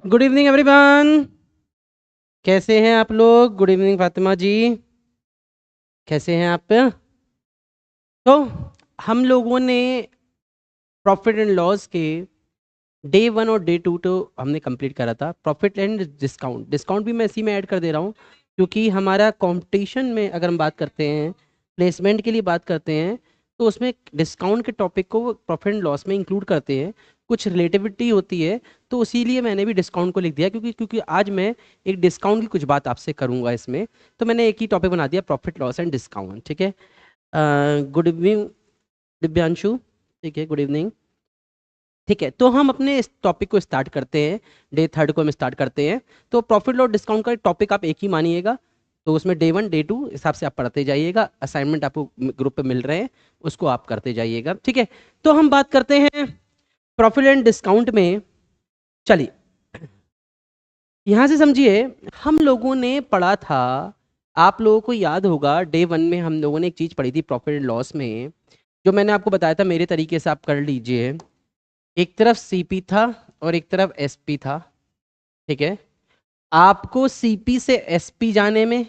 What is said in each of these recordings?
Good evening everyone. कैसे हैं आप लोग? गुड इवनिंग फातिमा जी, कैसे हैं आप? तो हम लोगों ने प्रॉफिट एंड लॉस के डे वन और डे टू तो हमने कंप्लीट करा था। प्रॉफिट एंड डिस्काउंट, डिस्काउंट भी मैं इसी में ऐड कर दे रहा हूँ क्योंकि हमारा कंपटीशन में अगर हम बात करते हैं, प्लेसमेंट के लिए बात करते हैं, तो उसमें डिस्काउंट के टॉपिक को प्रॉफिट एंड लॉस में इंक्लूड करते हैं। कुछ रिलेटिविटी होती है, तो इसीलिए मैंने भी डिस्काउंट को लिख दिया क्योंकि क्योंकि आज मैं एक डिस्काउंट की कुछ बात आपसे करूंगा इसमें। तो मैंने एक ही टॉपिक बना दिया, प्रॉफिट लॉस एंड डिस्काउंट। ठीक है। Good evening Divyanshu. ठीक है, गुड इवनिंग। ठीक है, तो हम अपने इस टॉपिक को स्टार्ट करते हैं। डे थर्ड को हम स्टार्ट करते हैं। तो प्रॉफिट लॉस डिस्काउंट का टॉपिक आप एक ही मानिएगा। तो उसमें डे वन डे टू हिसाब से आप पढ़ते जाइएगा। असाइनमेंट आपको ग्रुप पे मिल रहे हैं, उसको आप करते जाइएगा। ठीक है, तो हम बात करते हैं प्रॉफिट एंड डिस्काउंट में। चलिए, यहाँ से समझिए, हम लोगों ने पढ़ा था, आप लोगों को याद होगा डे वन में हम लोगों ने एक चीज़ पढ़ी थी प्रॉफिट एंड लॉस में, जो मैंने आपको बताया था मेरे तरीके से आप कर लीजिए। एक तरफ सीपी था और एक तरफ एसपी था। ठीक है, आपको सीपी से एसपी जाने में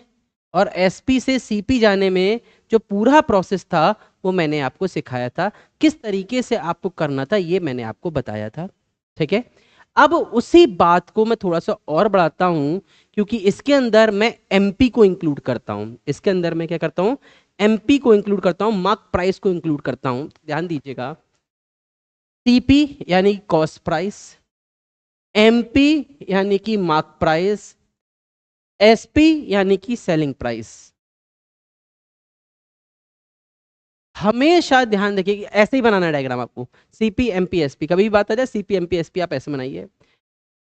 और एसपी से सीपी जाने में जो पूरा प्रोसेस था वो मैंने आपको सिखाया था। किस तरीके से आपको करना था ये मैंने आपको बताया था। ठीक है, अब उसी बात को मैं थोड़ा सा और बढ़ाता हूं क्योंकि इसके अंदर मैं एमपी को इंक्लूड करता हूं। इसके अंदर मैं क्या करता हूं? एमपी को इंक्लूड करता हूं, मार्क प्राइस को इंक्लूड करता हूं। ध्यान दीजिएगा, सीपी यानी कॉस्ट प्राइस, एमपी यानी कि मार्क प्राइस, एसपी यानी कि सेलिंग प्राइस। हमेशा ध्यान रखिए कि ऐसे ही बनाना है डायग्राम आपको। सीपी एमपी एसपी, कभी भी बात आ जाए सीपी एमपी एसपी आप ऐसे बनाइए।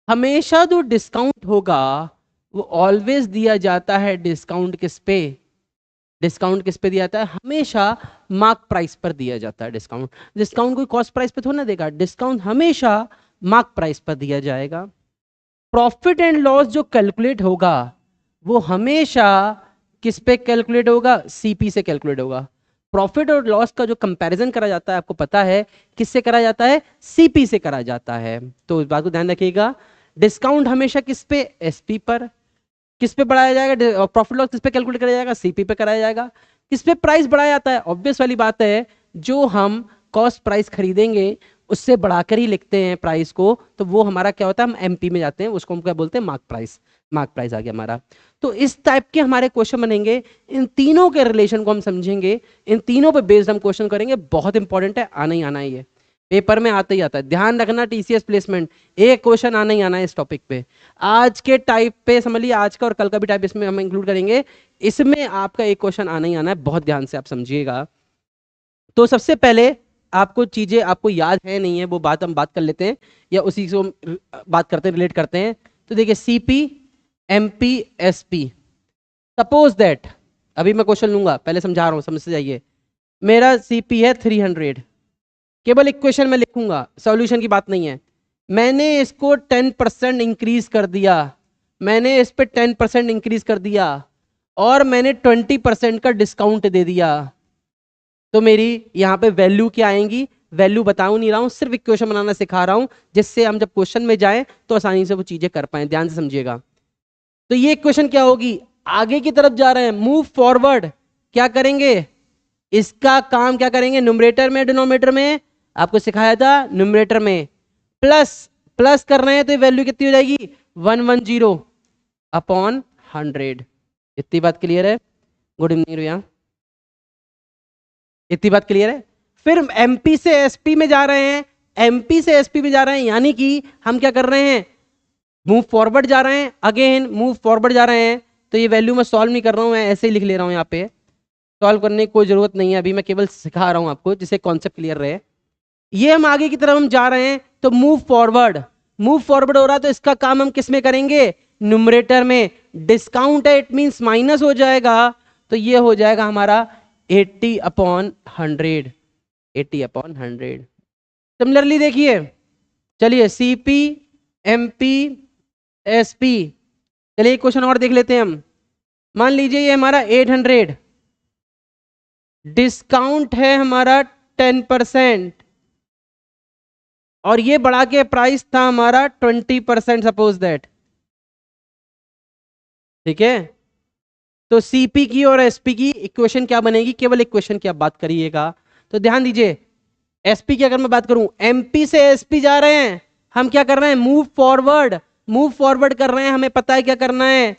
हमेशा जो डिस्काउंट होगा वो ऑलवेज दिया जाता है डिस्काउंट किस पे? डिस्काउंट किस पे दिया जाता है? हमेशा मार्क प्राइस पर दिया जाता है डिस्काउंट। डिस्काउंट कोई कॉस्ट प्राइस पे थोड़ा ना देगा, डिस्काउंट हमेशा मार्क प्राइस पर दिया जाएगा। प्रॉफिट एंड लॉस जो कैलकुलेट होगा वो हमेशा किस पे कैलकुलेट होगा? सीपी से कैलकुलेट होगा। प्रॉफिट और लॉस का जो कंपैरिजन करा जाता है आपको पता है किससे करा जाता है? सीपी से करा जाता है। तो इस बात को ध्यान रखिएगा, डिस्काउंट हमेशा किस पे? एसपी पर। किस पे बढ़ाया जाएगा? प्रॉफिट लॉस किस पे कैलकुलेट कराया जाएगा? सीपी पे कराया जाएगा। किस पे प्राइस बढ़ाया जाता है? ऑब्वियस वाली बात है, जो हम कॉस्ट प्राइस खरीदेंगे उससे बढ़ाकर ही लिखते हैं प्राइस को, तो वो हमारा क्या होता है? हम एमपी में जाते हैं, उसको हम क्या बोलते हैं? Mark price. मार्क प्राइस आ गया हमारा। तो इस टाइप के हमारे क्वेश्चन बनेंगे। इन तीनों के रिलेशन को हम समझेंगे, इन तीनों पे बेस्ड हम क्वेश्चन करेंगे। बहुत इंपॉर्टेंट है, आना ही आना है, ये पेपर में आता ही आता है। ध्यान रखना, टीसीएस प्लेसमेंट एक क्वेश्चन आना ही आना है इस टॉपिक पे। आज के टाइप पे समझ लीजिए, आज का और कल का भी टाइप इसमें हम इंक्लूड करेंगे। इसमें आपका एक क्वेश्चन आना ही आना है, बहुत ध्यान से आप समझिएगा। तो सबसे पहले आपको चीजें आपको याद है नहीं है वो बात हम बात कर लेते हैं, या उसी से हम बात करते हैं, रिलेट करते हैं। तो देखिए, CP MP SP, suppose that, अभी मैं क्वेश्चन लूंगा, पहले समझा रहा हूं, समझ से जाइए। मेरा सीपी है 300, केवल इक्वेशन में लिखूंगा, सॉल्यूशन की बात नहीं है। मैंने इसको 10% इंक्रीज कर दिया, मैंने इस पे 10% इंक्रीज कर दिया, और मैंने 20% का डिस्काउंट दे दिया। तो मेरी यहाँ पे वैल्यू क्या आएंगी? वैल्यू बताऊं नहीं रहा हूं, सिर्फ इक्वेशन बनाना सिखा रहा हूं, जिससे हम जब क्वेश्चन में जाएं तो आसानी से वो चीजें कर पाए। ध्यान से समझिएगा। तो ये इक्वेशन क्या होगी? आगे की तरफ जा रहे हैं, मूव फॉरवर्ड। क्या करेंगे? इसका काम क्या करेंगे? न्यूमरेटर में डिनोमिनेटर में, आपको सिखाया था न्यूमरेटर में प्लस, प्लस कर रहे हैं तो ये वैल्यू कितनी हो जाएगी? 110 अपॉन 100। इतनी बात क्लियर है? गुड इवनिंग भैया, इतनी बात क्लियर है? फिर एमपी से एसपी में जा रहे हैं, एमपी से एसपी में जा रहे हैं, यानी कि हम क्या कर रहे हैं? मूव फॉरवर्ड जा रहे हैं, अगेन मूव फॉरवर्ड जा रहे हैं। तो ये वैल्यू मैं सॉल्व नहीं कर रहा हूं, मैं ऐसे ही लिख ले रहा हूं। यहाँ पे सॉल्व करने की कोई जरूरत नहीं है, अभी मैं केवल सिखा रहा हूं आपको जिससे कॉन्सेप्ट क्लियर रहे। ये हम आगे की तरफ हम जा रहे हैं, तो मूव फॉरवर्ड, मूव फॉरवर्ड हो रहा है, तो इसका काम हम किस में करेंगे? न्यूमरेटर में। डिस्काउंट है, इट मींस माइनस हो जाएगा, तो ये हो जाएगा हमारा 80/100। 80/100। सिमिलरली देखिए, चलिए सीपी एमपी एसपी, चलिए एक क्वेश्चन और देख लेते हैं हम। मान लीजिए ये हमारा 800, डिस्काउंट है हमारा 10%, और ये बढ़ा के प्राइस था हमारा 20%, सपोज दैट, ठीक है। तो सीपी की और एसपी की इक्वेशन क्या बनेगी, केवल इक्वेशन की आप बात करिएगा। तो ध्यान दीजिए, एसपी की अगर मैं बात करूं, एमपी से एसपी जा रहे हैं, हम क्या कर रहे हैं, मूव फॉरवर्ड, मूव फॉरवर्ड कर रहे हैं। हमें पता है क्या करना है,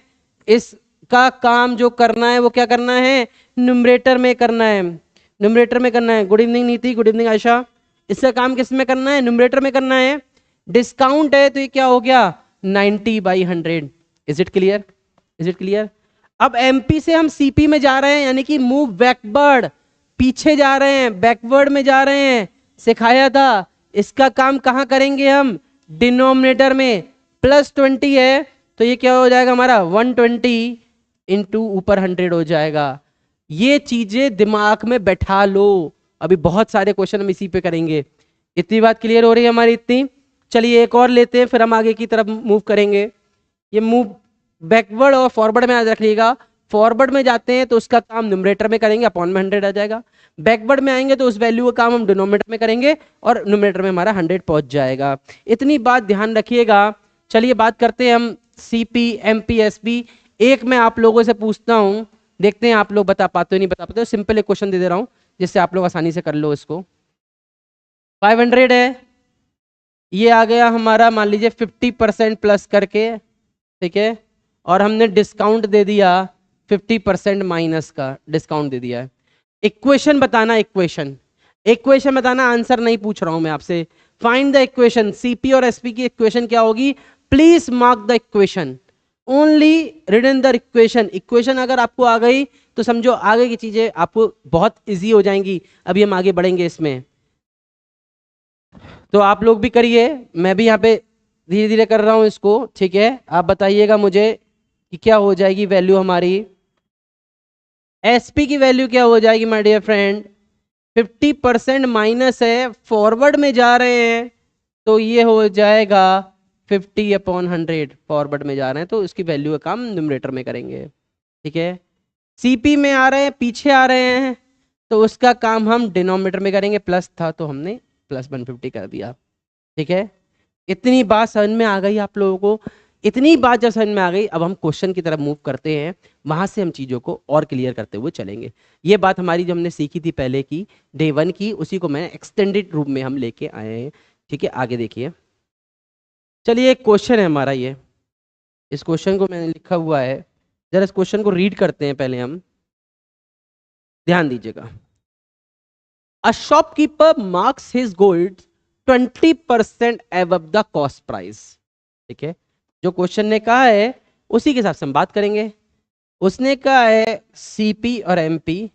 इसका काम जो करना है वो क्या करना है, न्यूमरेटर में करना है, न्यूमरेटर में करना है। गुड इवनिंग नीति, गुड इवनिंग आयशा। इसका काम किस में करना है, न्यूमरेटर में करना है। डिस्काउंट है तो ये क्या हो गया, 90/100। Is it clear, is it clear. अब एमपी से हम सीपी में जा रहे हैं, यानी कि मूव बैकवर्ड, पीछे जा रहे हैं, बैकवर्ड में जा रहे हैं, सिखाया था। इसका काम कहां करेंगे हम, डिनोमिनेटर में। +20 है तो ये क्या हो जाएगा हमारा 120 इंटू ऊपर 100 हो जाएगा। ये चीजें दिमाग में बैठा लो, अभी बहुत सारे क्वेश्चन हम इसी पे करेंगे। इतनी बात क्लियर हो रही है हमारी, इतनी। चलिए एक और लेते हैं, फिर हम आगे की तरफ मूव करेंगे। ये मूव बैकवर्ड और फॉरवर्ड में याद रखिएगा। फॉरवर्ड में जाते हैं तो उसका काम न्यूमरेटर में करेंगे, अपॉन में 100 आ जाएगा। बैकवर्ड में आएंगे तो उस वैल्यू का काम हम डिनोमिनेटर में करेंगे और न्यूमरेटर में हमारा 100 पहुंच जाएगा। इतनी बात ध्यान रखिएगा। चलिए बात करते हैं हम सीपी एमपी एसपी। एक मैं आप लोगों से पूछता हूं, देखते हैं आप लोग बता पाते हो नहीं बता पाते हो। सिंपल एक क्वेश्चन दे दे रहा हूं जिससे आप लोग आसानी से कर लो इसको। 500 है, ये आ गया हमारा मान लीजिए 50% प्लस करके, ठीक है। और हमने डिस्काउंट दे दिया 50% माइनस का डिस्काउंट दे दिया है। इक्वेशन बताना, इक्वेशन, इक्वेशन बताना, आंसर नहीं पूछ रहा हूं मैं आपसे। फाइंड द इक्वेशन, सीपी और एसपी की इक्वेशन क्या होगी, please mark the equation, only written the equation. Equation अगर आपको आ गई तो समझो आगे की चीजें आपको बहुत इजी हो जाएंगी। अभी हम आगे बढ़ेंगे इसमें, तो आप लोग भी करिए, मैं भी यहाँ पे धीरे धीरे कर रहा हूं इसको, ठीक है। आप बताइएगा मुझे कि क्या हो जाएगी वैल्यू हमारी। एसपी की वैल्यू क्या हो जाएगी माय डियर फ्रेंड, 50% माइनस है, फॉरवर्ड में जा रहे हैं तो ये हो जाएगा 50/100। फॉरवर्ड में जा रहे हैं तो इसकी वैल्यू का काम न्यूमरेटर में करेंगे, ठीक है। सीपी में आ रहे हैं, पीछे आ रहे हैं तो उसका काम हम डिनोमिनेटर में करेंगे। प्लस था तो हमने +150 कर दिया, ठीक है। इतनी बात समझ में आ गई आप लोगों को। इतनी बात जब समझ में आ गई, अब हम क्वेश्चन की तरफ मूव करते हैं, वहां से हम चीजों को और क्लियर करते हुए चलेंगे। ये बात हमारी जो हमने सीखी थी पहले की डे 1 की, उसी को मैंने एक्सटेंडेड रूप में हम लेके आए हैं, ठीक है। आगे देखिए, चलिए एक क्वेश्चन है हमारा ये, इस क्वेश्चन को मैंने लिखा हुआ है, जरा इस क्वेश्चन को रीड करते हैं पहले हम, ध्यान दीजिएगा। A shopkeeper marks his gold 20% above the cost price, ठीक है। जो क्वेश्चन ने कहा है उसी के हिसाब से हम बात करेंगे। उसने कहा है सीपी और एमपी,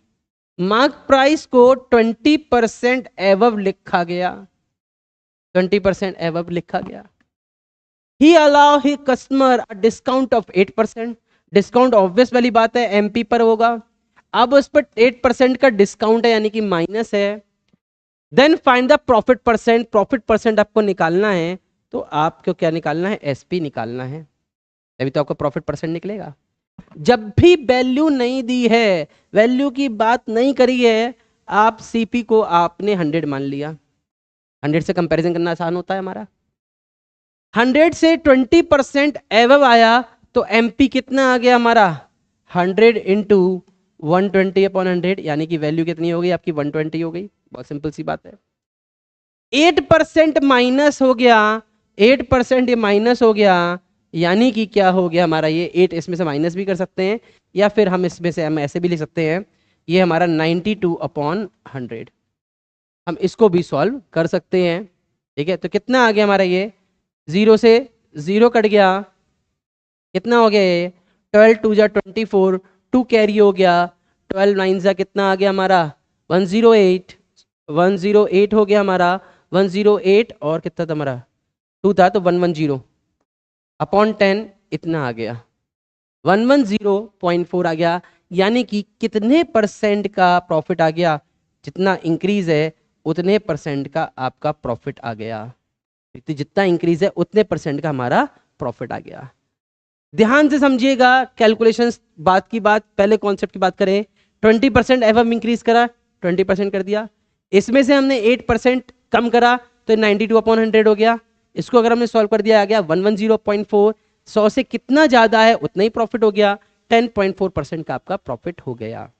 मार्क प्राइस को 20% एवब लिखा गया, 20% एवब लिखा गया। He allow he customer a discount of 8%। Discount obvious वाली बात है एमपी पर होगा। अब उस पर 8% का डिस्काउंट है यानी कि माइनस है। Then find the profit percent, profit percent आपको निकालना है तो आपको क्या निकालना है, एसपी निकालना है, तभी तो आपका प्रॉफिट परसेंट निकलेगा। जब भी वैल्यू नहीं दी है, वैल्यू की बात नहीं करी है, आप सीपी को आपने 100 मान लिया। 100 से कंपैरिजन करना आसान होता है हमारा। 100 से 20% एवब आया तो एमपी कितना आ गया हमारा, 100 इंटू 120/100, यानी कि वैल्यू कितनी हो गई आपकी, 120 हो गई। बहुत सिंपल सी बात है। 8% माइनस हो गया, 8% ये माइनस हो गया, यानी कि क्या हो गया हमारा ये 8, इसमें से माइनस भी कर सकते हैं या फिर हम इसमें से हम ऐसे भी लिख सकते हैं, ये हमारा 92/100। हम इसको भी सॉल्व कर सकते हैं, ठीक है। तो कितना आ गया हमारा ये, 0 से 0 कट गया, कितना हो गया ये 12 2 जा 24, 2 कैरी हो गया, 12 9 जा कितना आ गया हमारा 108, 108 हो गया हमारा 108, और कितना था हमारा 2 था तो 110 अपॉन 10 इतना आ गया 110.4 आ गया। यानी कि कितने परसेंट का प्रॉफिट आ गया, जितना इंक्रीज है उतने परसेंट का आपका प्रॉफिट आ गया, जितना इंक्रीज है उतने परसेंट का हमारा प्रॉफिट आ गया। ध्यान से समझिएगा कैलकुलेशंस, बात की बात, पहले कॉन्सेप्ट की बात करें। 20% एवब इंक्रीज करा, 20% कर दिया, इसमें से हमने 8% कम करा तो 92/100 हो गया। इसको अगर हमने सॉल्व कर दिया आ गया 110.4। 100 से कितना ज्यादा है उतना ही प्रॉफिट हो गया, 10.4% का आपका प्रॉफिट हो गया।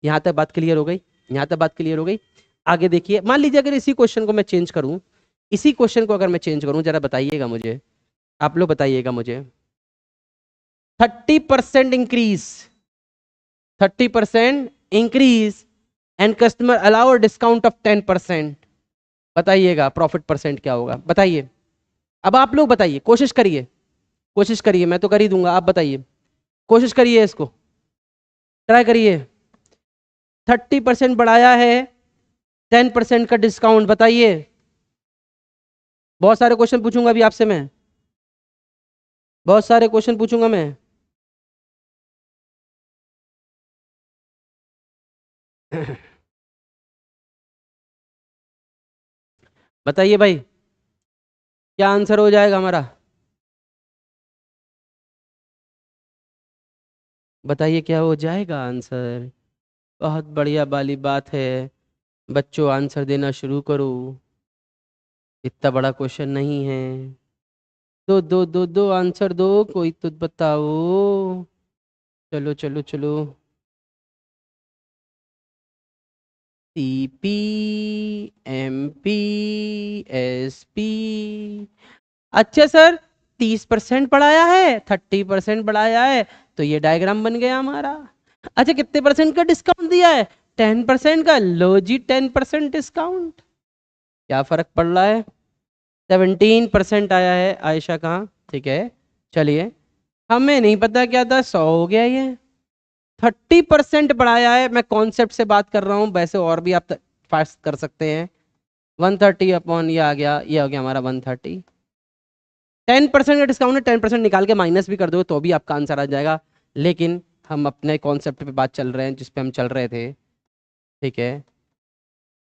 यहां तक बात क्लियर हो गई? यहां तक बात क्लियर हो गई? आगे देखिए, मान लीजिए अगर इसी क्वेश्चन को मैं चेंज करूं, इसी क्वेश्चन को अगर मैं चेंज करूं, जरा बताइएगा मुझे, आप लोग बताइएगा मुझे। 30% increase, 30% increase and customer allow discount of 10%, बताइएगा प्रॉफिट परसेंट क्या होगा? बताइए, अब आप लोग बताइए, कोशिश करिए, कोशिश करिए, मैं तो कर ही दूंगा, आप बताइए, कोशिश करिए, इसको ट्राई करिए। 30% बढ़ाया है, 10% का डिस्काउंट, बताइए। बहुत सारे क्वेश्चन पूछूंगा अभी आपसे मैं, बहुत सारे क्वेश्चन पूछूंगा मैं। बताइए भाई, क्या आंसर हो जाएगा हमारा? बताइए क्या हो जाएगा आंसर? बहुत बढ़िया वाली बात है बच्चों, आंसर देना शुरू करो, इतना बड़ा क्वेश्चन नहीं है। दो दो दो दो आंसर दो, कोई तो बताओ। चलो चलो चलो। CPMPSP, अच्छा सर 30% बढ़ाया है, 30% बढ़ाया है, तो ये डायग्राम बन गया हमारा। अच्छा कितने परसेंट का डिस्काउंट दिया है? 10% का, लो जी 10% डिस्काउंट। क्या फर्क पड़ रहा है? 17% आया है आयशा का, ठीक है। चलिए, हमें नहीं पता क्या था, 100 हो गया ये। 30% बढ़ाया है, मैं कॉन्सेप्ट से बात कर रहा हूं, वैसे और भी आप फास्ट कर सकते हैं। 130 अपॉन ये आ गया, ये हो गया हमारा 130। 10% का डिस्काउंट है, 10% निकाल के माइनस भी कर दो तो भी आपका आंसर आ जाएगा, लेकिन हम अपने कॉन्सेप्ट पे बात चल रहे हैं जिस पे हम चल रहे थे, ठीक है।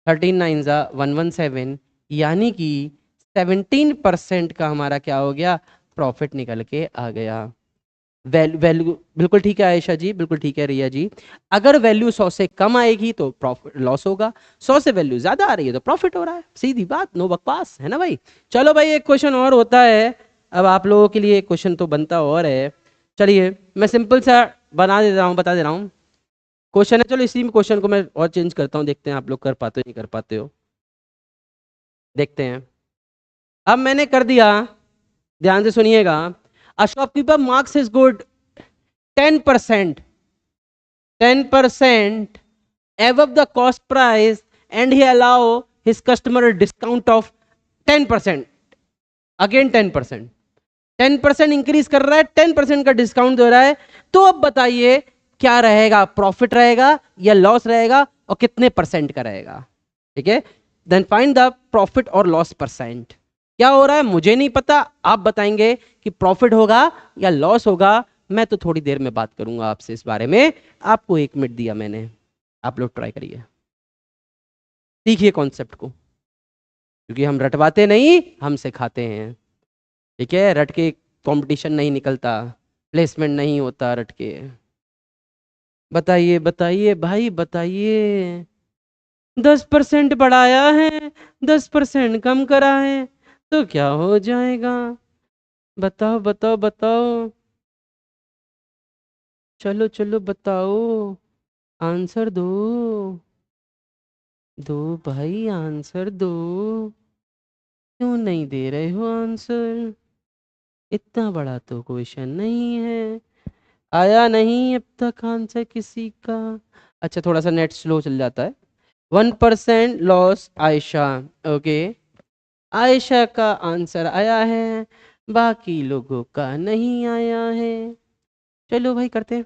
13 9 ज़ा 117, यानी कि 17% का हमारा क्या हो गया, प्रॉफिट निकल के आ गया। वैल्यू बिल्कुल ठीक है आयशा जी, बिल्कुल ठीक है रिया जी। अगर वैल्यू 100 से कम आएगी तो प्रॉफिट लॉस होगा, 100 से वैल्यू ज्यादा आ रही है तो प्रॉफिट हो रहा है, सीधी बात, नो बकवास, है ना भाई। चलो भाई, एक क्वेश्चन और होता है, अब आप लोगों के लिए एक क्वेश्चन तो बनता और है। चलिए मैं सिंपल सा बना दे रहा हूँ, बता दे रहा हूँ क्वेश्चन है। चलो इसी में क्वेश्चन को मैं और चेंज करता हूँ, देखते हैं आप लोग कर पाते हो नहीं कर पाते हो, देखते हैं। अब मैंने कर दिया, ध्यान से सुनिएगा। A shopkeeper marks his good 10%, 10% above the cost price and he allow his customer a discount of 10%, again 10%, 10% increase कर रहा है, 10% का डिस्काउंट दे रहा है। तो अब बताइए क्या रहेगा, प्रॉफिट रहेगा या लॉस रहेगा, और कितने परसेंट का रहेगा? ठीक है, देन फाइंड द प्रॉफिट और लॉस परसेंट। क्या हो रहा है मुझे नहीं पता, आप बताएंगे कि प्रॉफिट होगा या लॉस होगा। मैं तो थोड़ी देर में बात करूंगा आपसे इस बारे में, आपको 1 मिनट दिया मैंने, आप लोग ट्राई करिए, सीखिए कॉन्सेप्ट को, क्योंकि हम रटवाते नहीं, हम सिखाते हैं, ठीक है। रट के कंपटीशन नहीं निकलता, प्लेसमेंट नहीं होता रट के। बताइए बताइए भाई बताइए, 10% बढ़ाया है, 10% कम करा है, तो क्या हो जाएगा? बताओ बताओ बताओ, चलो चलो बताओ, आंसर दो, दो भाई आंसर दो, क्यों नहीं दे रहे हो आंसर? इतना बड़ा तो क्वेश्चन नहीं है, आया नहीं अब तक आंसर किसी का। अच्छा थोड़ा सा नेट स्लो चल जाता है। 1% लॉस आयशा, ओके, आयशा का आंसर आया है, बाकी लोगों का नहीं आया है। चलो भाई करते हैं।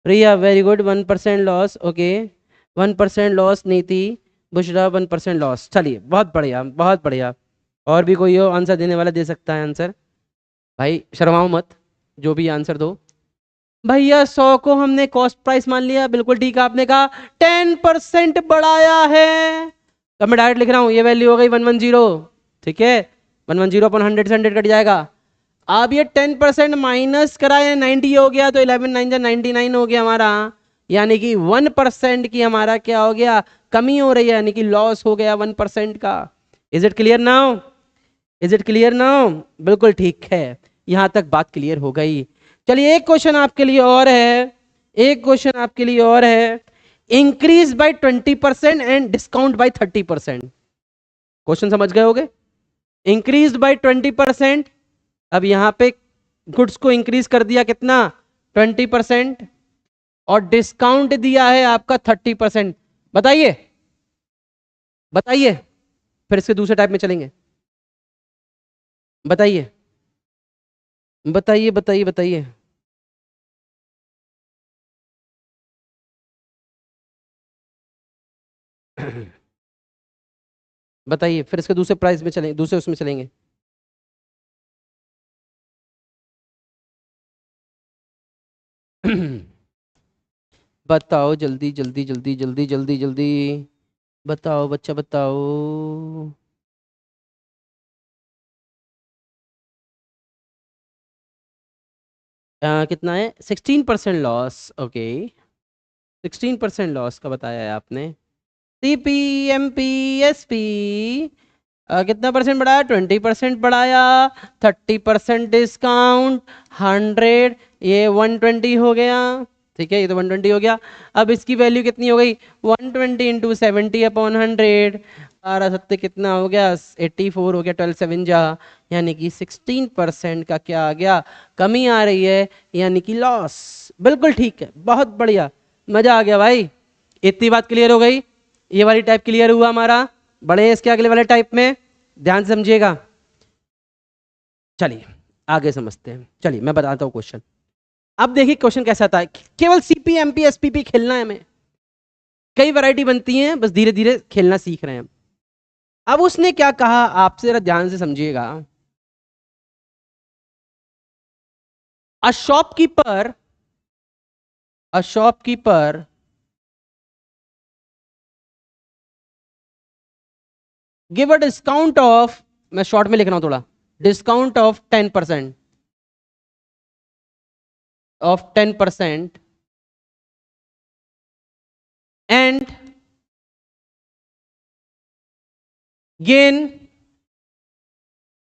Riya very good, 1% loss, okay, 1% loss. Niti, Bushra 1% loss. चलिए बहुत बढ़िया बहुत बढ़िया। और भी कोई हो आंसर देने वाला, दे सकता है आंसर, भाई शर्माओ मत, जो भी आंसर दो। भैया 100 को हमने कॉस्ट प्राइस मान लिया, बिल्कुल ठीक है, आपने कहा 10% बढ़ाया है, तो मैं डायरेक्ट लिख रहा हूं ये वैल्यू हो गई 110, ठीक है। 110 अपन 100 से 100 कट जाएगा। अब ये 10% माइनस करा है, 90 हो गया, तो 11 9 99 हो गया हमारा, यानी कि 1% की हमारा क्या हो गया, कमी हो रही है, यानी कि लॉस हो गया 1% का। Is it clear now? Is it clear now? बिल्कुल ठीक है, यहां तक बात क्लियर हो गई। चलिए एक क्वेश्चन आपके लिए और है, एक क्वेश्चन आपके लिए और है। Increase by 20% and discount bye 30%। Question समझ गए होगे? इंक्रीज बाय 20%, अब यहां पे गुड्स को इंक्रीज कर दिया कितना, 20%, और डिस्काउंट दिया है आपका 30%। बताइए बताइए, फिर इसके दूसरे टाइप में चलेंगे। बताइए बताइए बताइए बताइए। बताइए, फिर इसके दूसरे प्राइस में चलेंगे, दूसरे उसमें चलेंगे। बताओ जल्दी जल्दी जल्दी जल्दी जल्दी जल्दी, बताओ बच्चा बताओ। कितना है? 16% लॉस, ओके। 16% लॉस का बताया है आपने। CPMPSP कितना परसेंट बढ़ाया? 20% बढ़ाया, 30% डिस्काउंट, 100, ये 120 हो गया। ठीक है, ये तो 120 हो गया। अब इसकी वैल्यू कितनी हो गई? 120 इंटू 70/100, 12 सत्ते कितना हो गया? 84 हो गया, 12 7 जा, यानी कि 16% का क्या आ गया? कमी आ रही है, यानी कि लॉस। बिल्कुल ठीक है, बहुत बढ़िया, मजा आ गया भाई। इतनी बात क्लियर हो गई, ये वाली टाइप क्लियर हुआ हमारा। बढ़े इसके अगले वाले टाइप में, ध्यान से समझिएगा। चलिए आगे समझते हैं, चलिए मैं बताता हूँ क्वेश्चन। अब देखिए क्वेश्चन कैसा था, केवल CPMP SPP खेलना है हमें, कई वैरायटी बनती हैं, बस धीरे धीरे खेलना सीख रहे हैं। अब उसने क्या कहा, आपसे जरा ध्यान से समझिएगा। A shopkeeper, a shopkeeper give a discount of, मैं शॉर्ट में लिख रहा हूं थोड़ा, discount of 10%, of 10%, and gain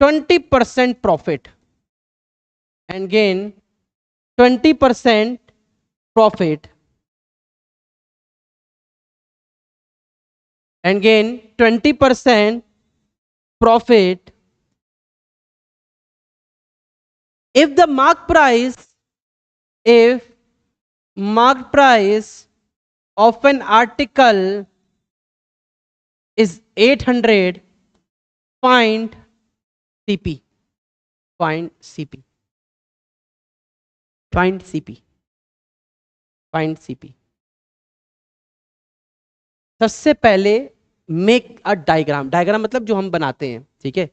20% profit, and gain 20% profit, and gain 20% profit if the mark price, if mark price of an article is 800, find CP, find CP, find CP, find CP। सबसे पहले make a diagram, diagram मतलब जो हम बनाते हैं, ठीक है,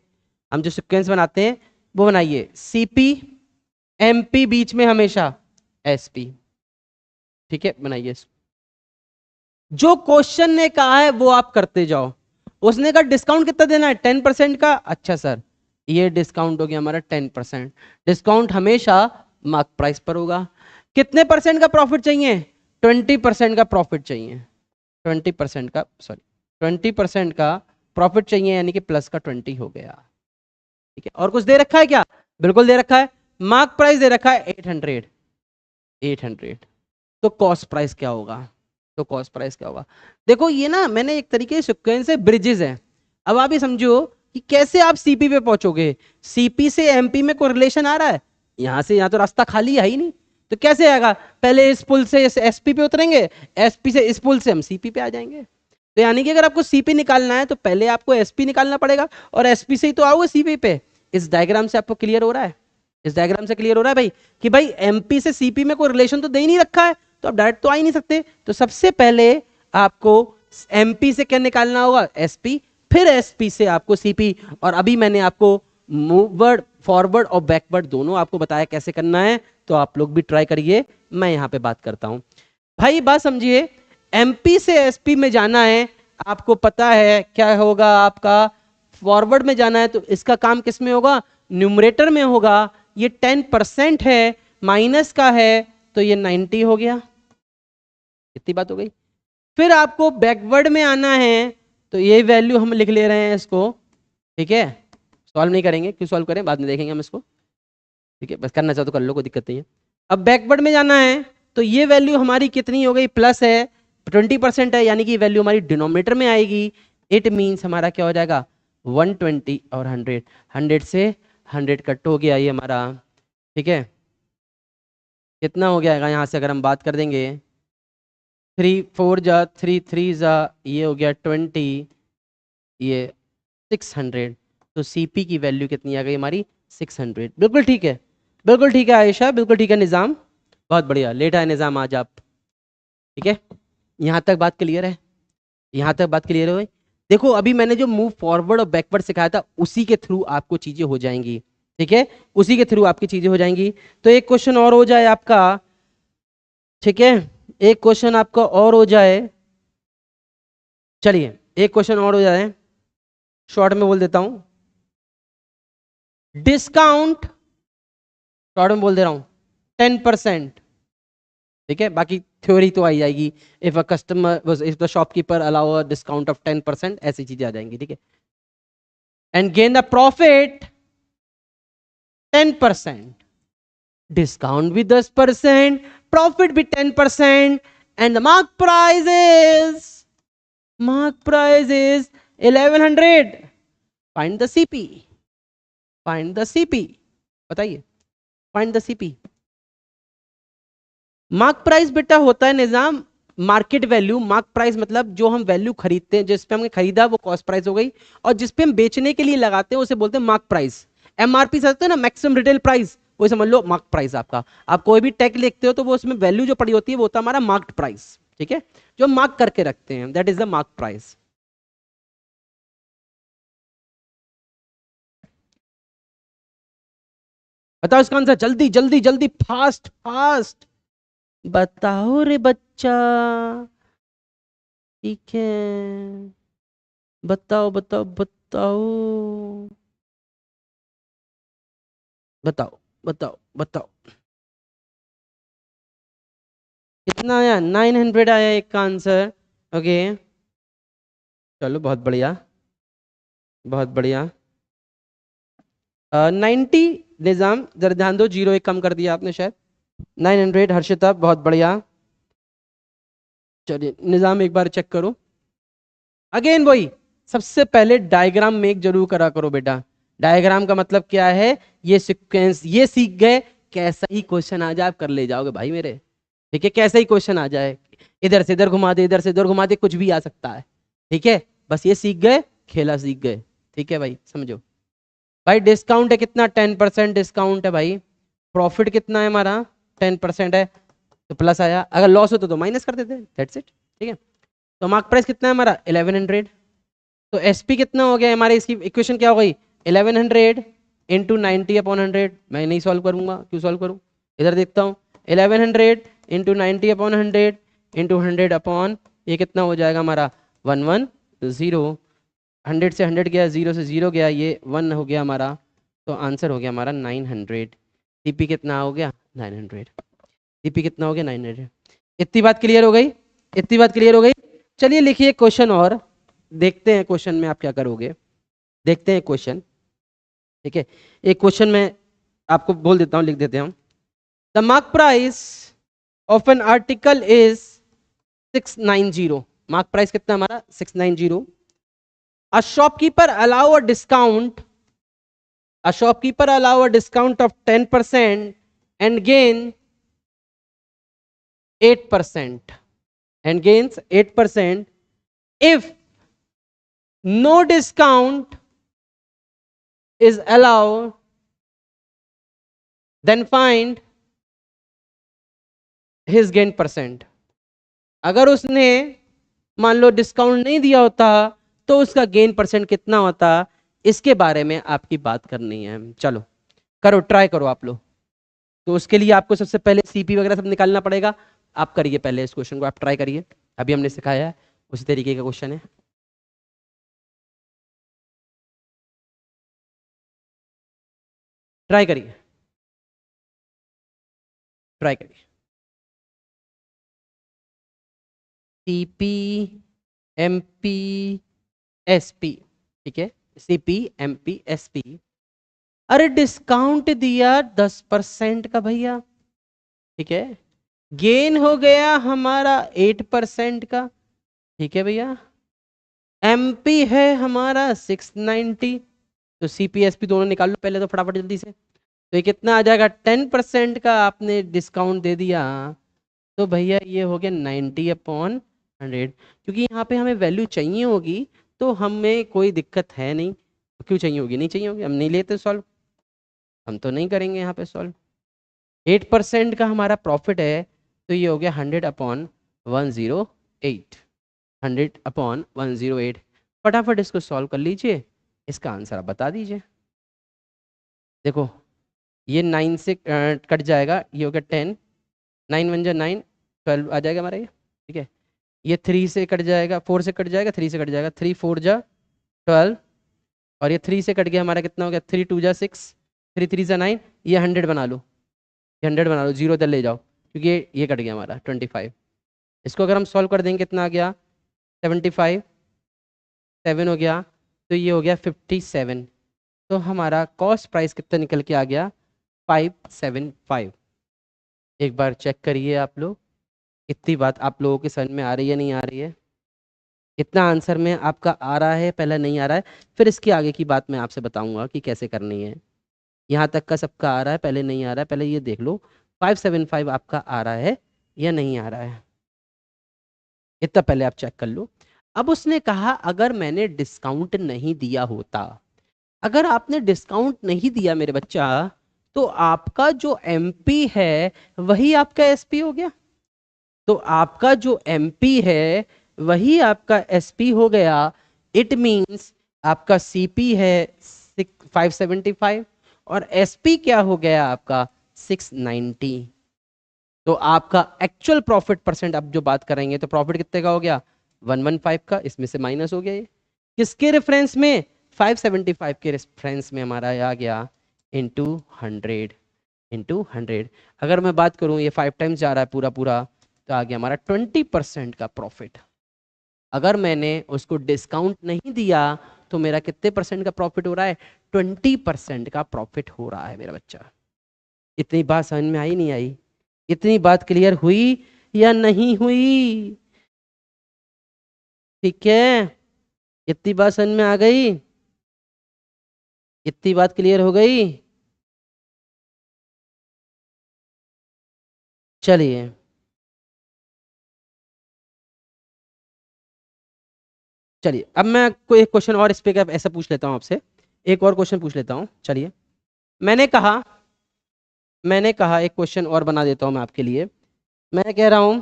हम जो सीक्वेंस बनाते हैं वो बनाइए। CPMP बीच में हमेशा SP, ठीक है, बनाइए। जो क्वेश्चन ने कहा है वो आप करते जाओ। उसने कहा डिस्काउंट कितना देना है? 10% का। अच्छा सर, ये डिस्काउंट हो गया हमारा 10%। डिस्काउंट हमेशा मार्क प्राइस पर होगा। कितने परसेंट का प्रॉफिट चाहिए? 20% का प्रॉफिट चाहिए। 20% का, सॉरी, 20% का प्रॉफिट चाहिए, यानी कि प्लस का 20 हो गया। ठीक है, और कुछ दे रखा है क्या? बिल्कुल दे रखा है। मार्क प्राइस दे रखा है 800, 800। तो कॉस्ट प्राइस क्या होगा? तो कॉस्ट प्राइस क्या होगा? देखो ये ना मैंने एक तरीके से सीक्वेंस है, ब्रिजेस है। अब आप ये समझो कि कैसे आप सीपी पे पहुंचोगे। सीपी से एमपी में कोई रिलेशन आ रहा है? यहां से यहां तो रास्ता खाली है ही नहीं, तो कैसे आएगा? पहले इस पुल से इस एसपी पे उतरेंगे, एसपी से इस पुल से हम सीपी पे आ जाएंगे। तो यानी कि अगर आपको सीपी निकालना है तो पहले आपको एसपी निकालना पड़ेगा, और एसपी से ही तो आओगे सीपी पे। इस डायग्राम से आपको क्लियर हो रहा है? इस डायग्राम से क्लियर हो रहा है भाई कि भाई एमपी से सीपी में कोई रिलेशन तो दे ही नहीं रखा है, तो आप डायरेक्ट तो आ ही नहीं सकते। तो सबसे पहले आपको एमपी से क्या निकालना होगा? एसपी, फिर एसपी से आपको सीपी। और अभी मैंने आपको मूववर्ड, फॉरवर्ड और बैकवर्ड दोनों आपको बताया कैसे करना है, तो आप लोग भी ट्राई करिए। मैं यहां पे बात करता हूं भाई, बात समझिए। एमपी से एसपी में जाना है, आपको पता है क्या होगा आपका? फॉरवर्ड में जाना है तो इसका काम किस में होगा? न्यूमरेटर में होगा। ये 10% है, माइनस का है, तो ये 90 हो गया। इतनी बात हो गई। फिर आपको बैकवर्ड में आना है, तो ये वैल्यू हम लिख ले रहे हैं इसको ठीक है, सॉल्व नहीं करेंगे, क्यों सॉल्व करें, बाद में देखेंगे हम इसको। ठीक है, बस करना चाहो तो कर लो, कोई दिक्कत नहीं है। अब बैकवर्ड में जाना है, तो ये वैल्यू हमारी कितनी हो गई, प्लस है, 20% है, यानी कि वैल्यू हमारी डिनोमिनेटर में आएगी। इट मीन्स हमारा क्या हो जाएगा, 120 और 100, 100 से 100 कट हो गया ये हमारा। ठीक है, कितना हो गया यहाँ से अगर हम बात कर देंगे, 3 4 जा 3 3 जा, ये हो गया 20, ये 600। तो सीपी की वैल्यू कितनी आ गई हमारी, 600। बिल्कुल ठीक है, बिल्कुल ठीक है आयशा, बिल्कुल ठीक है निज़ाम, बहुत बढ़िया, लेट आए निज़ाम आज आप। ठीक है, यहाँ तक बात क्लियर है, यहाँ तक बात क्लियर है। देखो अभी मैंने जो मूव फॉरवर्ड और बैकवर्ड सिखाया था, उसी के थ्रू आपको चीजें हो जाएंगी। ठीक है, उसी के थ्रू आपकी चीजें हो जाएंगी। तो एक क्वेश्चन और हो जाए आपका। ठीक है, एक क्वेश्चन आपका और हो जाए, चलिए एक क्वेश्चन और हो जाए, शॉर्ट में बोल देता हूं, डिस्काउंट, शॉर्ट में बोल दे रहा हूं, 10%। ठीक है, बाकी थ्योरी तो आई जाएगी, if a customer if the shopkeeper allow a discount of 10%, ऐसी चीजें आ जाएंगी। ठीक है, and gain the profit 10%, discount भी 10%, प्रॉफिट भी 10%, and the mark price is 1100। Find the CP, find the CP, बताइए, find the CP. Mark price बेटा होता है Nizam, market value. Mark price मतलब जो हम वैल्यू खरीदते हैं, जिस पे हमने खरीदा वो कॉस्ट प्राइस हो गई, और जिस पे हम बेचने के लिए लगाते हैं उसे बोलते हैं मार्क प्राइस। एमआरपी समझते हैं ना, मैक्सिमम रिटेल प्राइस, वो समझ लो मार्क प्राइस आपका। आप कोई भी टैग लिखते हो तो वो उसमें वैल्यू जो पड़ी होती है वो होता है हमारा मार्क्ड प्राइस। ठीक है, जो मार्क करके रखते हैं, that is the mark price. बताओ इसका आंसर, जल्दी जल्दी जल्दी, फास्ट फास्ट बताओ रे बच्चा। ठीक है, बताओ बताओ बताओ, बताओ बताओ बताओ। कितना आया, 900 आया एक का आंसर। ओके, चलो बहुत बढ़िया, बहुत बढ़िया। 90, निजाम जरा ध्यान दो, जीरो एक कम कर दिया आपने शायद। 900 हर्षिता, बहुत बढ़िया। चलिए निजाम एक बार चेक करो, अगेन वही, सबसे पहले डायग्राम मेक जरूर करा करो बेटा। डायग्राम का मतलब क्या है, ये सीक्वेंस, ये सीख गए, कैसा ही क्वेश्चन आ जाए आप कर ले जाओगे भाई मेरे। ठीक है, कैसा ही क्वेश्चन आ जाए, इधर से इधर घुमा दे, इधर से इधर घुमा दे, कुछ भी आ सकता है। ठीक है, बस ये सीख गए, खेला सीख गए। ठीक है भाई, समझो। भाई डिस्काउंट है कितना, 10% डिस्काउंट है भाई। प्रॉफिट कितना है हमारा, 10% है, तो प्लस आया, अगर लॉस होता तो माइनस कर देते, दैट्स इट। ठीक है, तो मार्क प्राइस कितना है हमारा, 1100। तो एसपी कितना हो गया हमारे, इसकी इक्वेशन क्या हो गई, 1100 इंटू 90/100। मैं नहीं सॉल्व करूंगा, क्यों सॉल्व करूं, इधर देखता हूँ, 1100 इंटू 90/100 इंटू 100 ये कितना हो जाएगा हमारा, 110। 100 से 100 गया, 0 से 0 गया, ये 1 हो गया हमारा, तो आंसर हो गया हमारा 900। सीपी कितना हो गया, 900। सीपी कितना हो गया, 900। इतनी बात क्लियर हो गई, इतनी बात क्लियर हो गई। चलिए लिखिए क्वेश्चन और देखते हैं क्वेश्चन में आप क्या करोगे, देखते हैं क्वेश्चन। ठीक है, एक क्वेश्चन में आपको बोल देता हूं, लिख देते हैं। The mark price of an article is 690। Mark price कितना हमारा, 690। A shopkeeper allow a discount, a shopkeeper allow a discount of 10% and gain 8%, and gains 8% if no discount is allowed, then find his gain percent। अगर उसने मान लो discount नहीं दिया होता तो उसका गेन परसेंट कितना होता, इसके बारे में आपकी बात करनी है। चलो करो, ट्राई करो आप लोग। तो उसके लिए आपको सबसे पहले सीपी वगैरह सब निकालना पड़ेगा। आप करिए पहले इस क्वेश्चन को, आप ट्राई करिए, अभी हमने सिखाया है उसी तरीके का क्वेश्चन है। ट्राई करिए, ट्राई करिए। सीपी, एमपी, एसपी, ठीक है, CPMPSP। अरे डिस्काउंट दिया 10% का भैया, ठीक है, गेन हो गया हमारा 8% का, ठीक है भैया, MP है हमारा 690, तो CPSP दोनों निकाल लो पहले तो फटाफट जल्दी से। तो ये कितना आ जाएगा, 10% का आपने डिस्काउंट दे दिया, तो भैया ये हो गया 90/100। क्योंकि यहाँ पे हमें वैल्यू चाहिए होगी तो हमें कोई दिक्कत है नहीं। क्यों चाहिए होगी, नहीं चाहिए होगी, हम नहीं लेते सॉल्व, हम तो नहीं करेंगे यहाँ पे सॉल्व। 8% का हमारा प्रॉफिट है, तो ये हो गया 100/108, 100/108। फटाफट इसको सॉल्व कर लीजिए, इसका आंसर आप बता दीजिए। देखो ये 9 से कट जाएगा, ये हो गया 10, 9 1 जा 9, 12 आ जाएगा हमारा ये, ठीक है। ये 3 से कट जाएगा, 4 से कट जाएगा, 3 से कट जाएगा, 3 4 जा 12, और ये 3 से कट गया हमारा, कितना हो गया, 3 2 जा 6, 3 3 जा 9, ये 100 बना लो, ये 100 बना लो, जीरो इधर ले जाओ क्योंकि ये कट गया हमारा 25। इसको अगर हम सॉल्व कर देंगे कितना आ गया, 75, 7 हो गया, तो ये हो गया 57। तो हमारा कॉस्ट प्राइस कितना निकल के आ गया, 575। एक बार चेक करिए आप लोग, इतनी बात आप लोगों के समझ में आ रही है नहीं आ रही है, इतना आंसर में आपका आ रहा है, पहले नहीं आ रहा है, फिर इसके आगे की बात मैं आपसे बताऊंगा कि कैसे करनी है। यहाँ तक का सबका आ रहा है, पहले नहीं आ रहा है, पहले ये देख लो 575 आपका आ रहा है या नहीं आ रहा है, इतना पहले आप चेक कर लो। अब उसने कहा अगर मैंने डिस्काउंट नहीं दिया होता, अगर आपने डिस्काउंट नहीं दिया मेरे बच्चा, तो आपका जो MP है वही आपका SP हो गया, तो आपका जो MP है वही आपका SP हो गया। इट मींस आपका CP है 575 और SP क्या हो गया आपका 690। तो आपका एक्चुअल प्रॉफिट परसेंट अब जो बात करेंगे तो प्रॉफिट कितने का हो गया, 115 का, इसमें से माइनस हो गया ये किसके रेफरेंस में, 575 के रेफरेंस में हमारा आ गया इंटू 100। अगर मैं बात करूं ये 5 टाइम्स जा रहा है पूरा पूरा, तो आ गया हमारा 20% का प्रॉफिट। अगर मैंने उसको डिस्काउंट नहीं दिया तो मेरा कितने परसेंट का प्रॉफिट हो रहा है, 20% का प्रॉफिट हो रहा है मेरा बच्चा। इतनी बात समझ में आई नहीं आई, इतनी बात क्लियर हुई या नहीं हुई, ठीक है, इतनी बात समझ में आ गई, इतनी बात क्लियर हो गई। चलिए चलिए अब मैं कोई एक क्वेश्चन और इस पे ऐसा पूछ लेता हूं आपसे, एक और क्वेश्चन पूछ लेता हूं। चलिए मैंने कहा एक क्वेश्चन और बना देता हूं मैं आपके लिए। मैं कह रहा हूं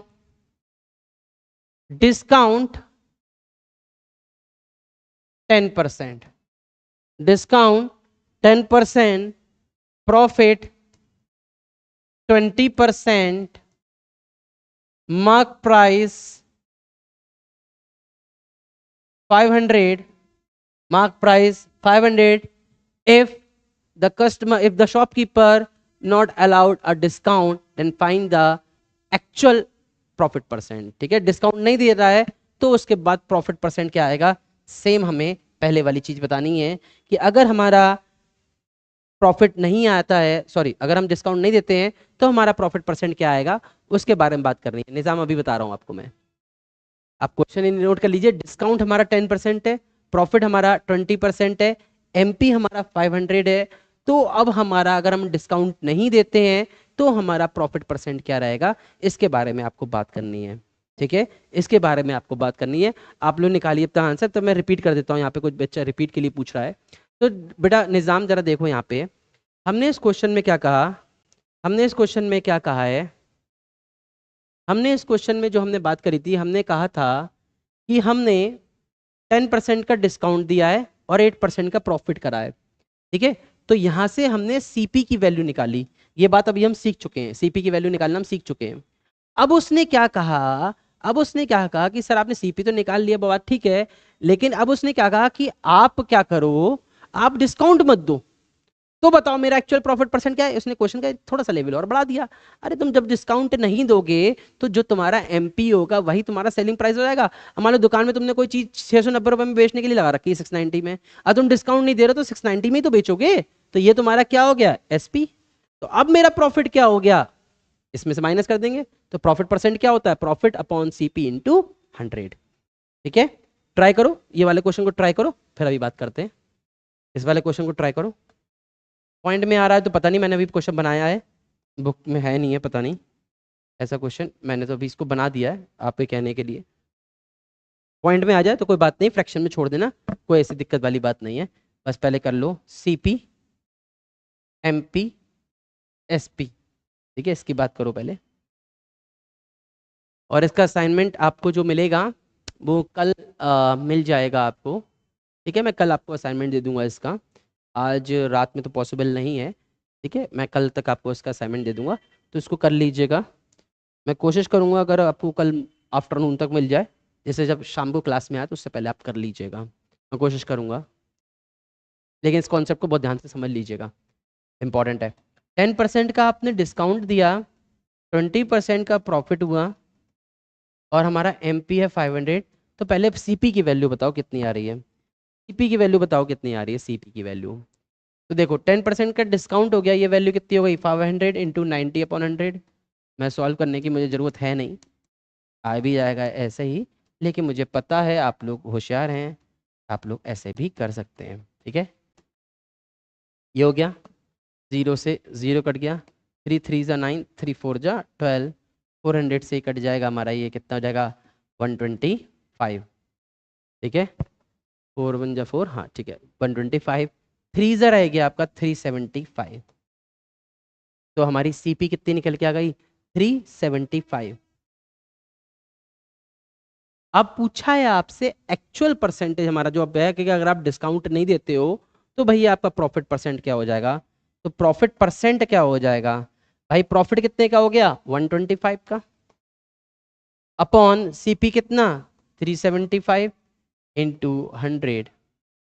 discount 10%, discount 10%, profit 20%, mark price 500, mark price 500 if the shopkeeper not allowed a discount then find the actual profit percent। ठीक है, डिस्काउंट नहीं दे रहा है तो उसके बाद प्रॉफिट परसेंट क्या आएगा, सेम हमें पहले वाली चीज बतानी है कि अगर हमारा प्रॉफिट नहीं आता है, सॉरी अगर हम डिस्काउंट नहीं देते हैं तो हमारा प्रॉफिट परसेंट क्या आएगा, उसके बारे में बात करनी है। निजाम अभी बता रहा हूं आपको मैं, आप क्वेश्चन ही नोट कर लीजिए। डिस्काउंट हमारा 10% है, प्रॉफिट हमारा 20% है, MP हमारा 500 है, तो अब हमारा अगर हम डिस्काउंट नहीं देते हैं तो हमारा प्रॉफिट परसेंट क्या रहेगा, इसके बारे में आपको बात करनी है। ठीक है, इसके बारे में आपको बात करनी है। आप लोग निकालिए अपना आंसर, तो मैं रिपीट कर देता हूँ, यहाँ पे कुछ बच्चा रिपीट के लिए पूछ रहा है। तो बेटा निज़ाम जरा देखो यहाँ पे, हमने इस क्वेश्चन में क्या कहा, हमने इस क्वेश्चन में क्या कहा है, हमने इस क्वेश्चन में जो हमने बात करी थी, हमने कहा था कि हमने 10% का डिस्काउंट दिया है और 8% का प्रॉफिट करा है। ठीक है, तो यहां से हमने CP की वैल्यू निकाली, ये बात अभी हम सीख चुके हैं, CP की वैल्यू निकालना हम सीख चुके हैं। अब उसने क्या कहा, अब उसने क्या कहा कि सर आपने CP तो निकाल लिया, बात ठीक है, लेकिन अब उसने क्या कहा कि आप क्या करो, आप डिस्काउंट मत दो, तो बताओ मेरा एक्चुअल प्रॉफिट परसेंट क्या है। उसने क्वेश्चन का थोड़ा सा लेवल और बढ़ा दिया। अरे तुम जब डिस्काउंट नहीं दोगे तो जो तुम्हारा एमपी होगा वही तुम्हारा सेलिंग प्राइस हो जाएगा। हमारे लो दुकान में तुमने कोई चीज 690 रुपए में बेचने के लिए लगा रखी है 690 में, अब तुम डिस्काउंट नहीं दे रहे तो 690 में ही तो बेचोगे। तो ये तुम्हारा क्या हो गया, एसपी। तो अब मेरा प्रॉफिट क्या हो गया, इसमें से माइनस कर देंगे। तो प्रॉफिट परसेंट क्या होता है, प्रॉफिट अपॉन सीपी इंटू 100। ठीक है, ट्राई करो ये वाले क्वेश्चन को, ट्राई करो, फिर अभी बात करते हैं। इस वाले क्वेश्चन को ट्राई करो। पॉइंट में आ रहा है तो पता नहीं, मैंने अभी क्वेश्चन बनाया है, बुक में है नहीं है, पता नहीं ऐसा क्वेश्चन। मैंने तो अभी इसको बना दिया है आपके कहने के लिए। पॉइंट में आ जाए तो कोई बात नहीं, फ्रैक्शन में छोड़ देना, कोई ऐसी दिक्कत वाली बात नहीं है। बस पहले कर लो सीपी एमपी एसपी। ठीक है, इसकी बात करो पहले। और इसका असाइनमेंट आपको जो मिलेगा वो कल मिल जाएगा आपको। ठीक है, मैं कल आपको असाइनमेंट दे दूंगा इसका। आज रात में तो पॉसिबल नहीं है। ठीक है, मैं कल तक आपको इसका असाइनमेंट दे दूंगा, तो इसको कर लीजिएगा। मैं कोशिश करूंगा अगर आपको कल आफ्टरनून तक मिल जाए, जैसे जब शाम को क्लास में आए तो उससे पहले आप कर लीजिएगा, मैं कोशिश करूंगा। लेकिन इस कॉन्सेप्ट को बहुत ध्यान से समझ लीजिएगा, इंपॉर्टेंट है। 10% का आपने डिस्काउंट दिया, 20% का प्रॉफिट हुआ, और हमारा एम पी है 500। तो पहले सीपी की वैल्यू बताओ कितनी आ रही है, सीपी की वैल्यू बताओ कितनी आ रही है, सीपी की वैल्यू। तो देखो 10% का डिस्काउंट हो गया, ये वैल्यू कितनी हो गई, 500 इंटू 90/100। मैं सॉल्व करने की मुझे ज़रूरत है नहीं, आ भी जाएगा ऐसे ही। लेकिन मुझे पता है आप लोग होशियार हैं, आप लोग ऐसे भी कर सकते हैं। ठीक है, ये हो गया, 0 से 0 कट गया, 3 3 जा 9, 3 4 जा 12, 400 से ही कट जाएगा हमारा, ये कितना हो जाएगा 125। ठीक है, 4 1 जा 4, हाँ ठीक है 125, 3 जा रह गया आपका 375। तो हमारी सीपी कितनी निकल के आ गई, 375। अब पूछा है आपसे एक्चुअल परसेंटेज हमारा जो अब है कि अगर आप डिस्काउंट नहीं देते हो तो भैया आपका प्रॉफिट परसेंट क्या हो जाएगा। तो प्रॉफिट परसेंट क्या हो जाएगा भाई, प्रॉफिट कितने का हो गया 125 का, अपॉन सीपी कितना 375 इंटू 100।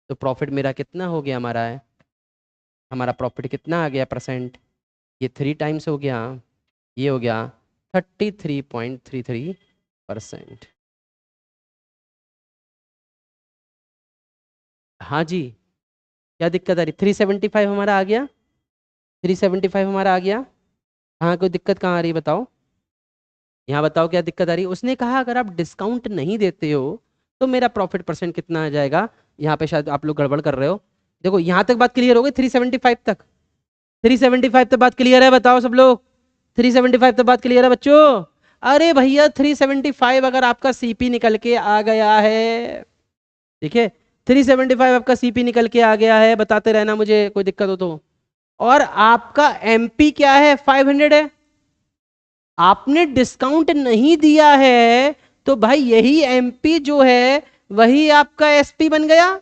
तो प्रॉफिट मेरा कितना हो गया, हमारा है, हमारा प्रॉफिट कितना आ गया परसेंट, ये 3 टाइम्स हो गया, ये हो गया 33.33%। हाँ जी, क्या दिक्कत आ रही, 375 हमारा आ गया, 375 हमारा आ गया। हाँ, कोई दिक्कत कहाँ आ रही है बताओ, यहाँ बताओ क्या दिक्कत आ रही है। उसने कहा अगर आप डिस्काउंट नहीं देते हो तो मेरा प्रॉफिट परसेंट कितना आ जाएगा। यहाँ पे शायद आप लोग गड़बड़ कर रहे हो। देखो यहाँ तक बात क्लियर हो गई, 375 तक, 375 तक बात क्लियर है, बताओ सब लोग, 375 तक बात क्लियर है बच्चों। अरे भैया 375 अगर आपका सीपी निकल के आ गया है, ठीक है, 375 आपका सीपी निकल के आ गया है, बताते रहना मुझे कोई दिक्कत हो तो। और आपका एमपी क्या है, 500 है, आपने डिस्काउंट नहीं दिया है, तो भाई यही एमपी जो है वही आपका एसपी बन गया।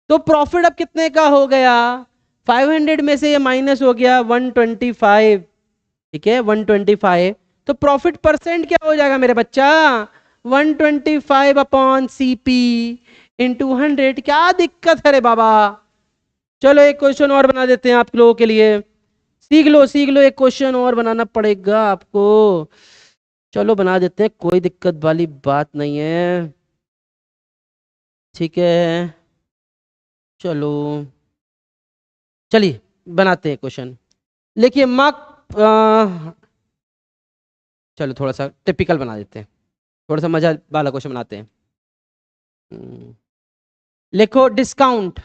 तो प्रॉफिट अब कितने का हो गया, 500 में से ये माइनस हो गया 125। ठीक है 125, तो प्रॉफिट परसेंट क्या हो जाएगा मेरे बच्चा, 125 अपॉन सीपी इंटू 100। क्या दिक्कत है रे बाबा। चलो एक क्वेश्चन और बना देते हैं आप लोगों के लिए, सीख लो सीख लो, एक क्वेश्चन और बनाना पड़ेगा आपको। चलो बना देते हैं, कोई दिक्कत वाली बात नहीं है। ठीक है, चलो चलिए बनाते हैं क्वेश्चन। लिखिए चलो थोड़ा सा टिपिकल बना देते हैं, थोड़ा सा मजा वाला क्वेश्चन बनाते हैं। लिखो डिस्काउंट,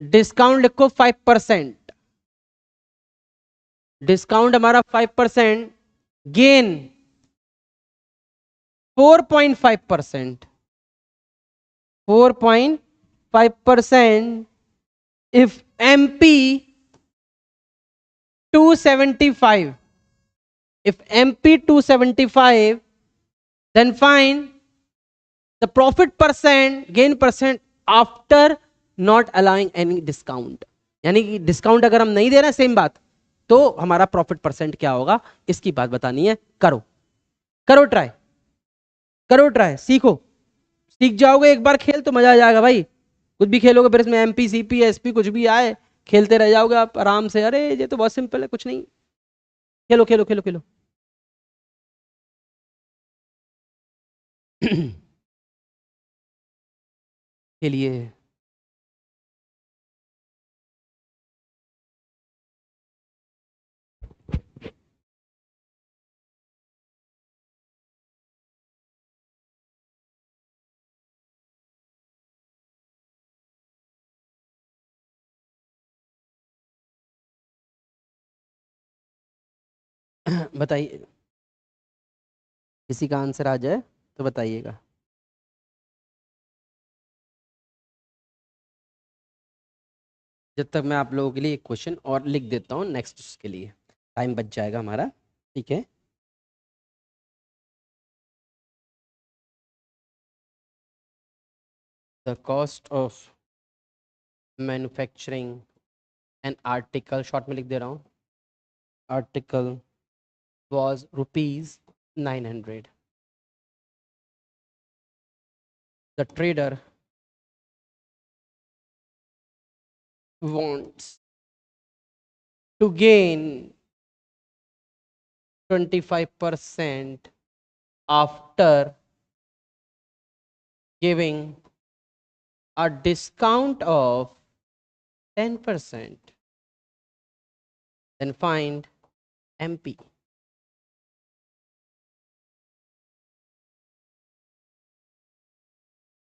डिस्काउंट लिखो 5%, डिस्काउंट हमारा 5%, gain 4.5%, 4.5%, if MP 275, if MP 275, then find the profit percent, gain percent after not allowing any discount। यानी कि डिस्काउंट अगर हम नहीं दे रहे हैं, सेम बात, तो हमारा प्रॉफिट परसेंट क्या होगा, इसकी बात बतानी है। करो करो ट्राई, करो ट्राई, सीखो, सीख जाओगे एक बार खेल तो मजा आ जाएगा भाई, कुछ भी खेलोगे फिर इसमें MP CP SP कुछ भी आए, खेलते रह जाओगे आप आराम से। अरे ये तो बहुत सिंपल है, कुछ नहीं। खेलो खेलो खेलो खेलो। खेलिए। बताइए, किसी का आंसर आ जाए तो बताइएगा। जब तक मैं आप लोगों के लिए एक क्वेश्चन और लिख देता हूँ नेक्स्ट उसके लिए, टाइम बच जाएगा हमारा। ठीक है। The cost of manufacturing an article, short में लिख दे रहा हूँ, article was rupees 900. The trader wants to gain 25% after giving a discount of 10%. Then find MP.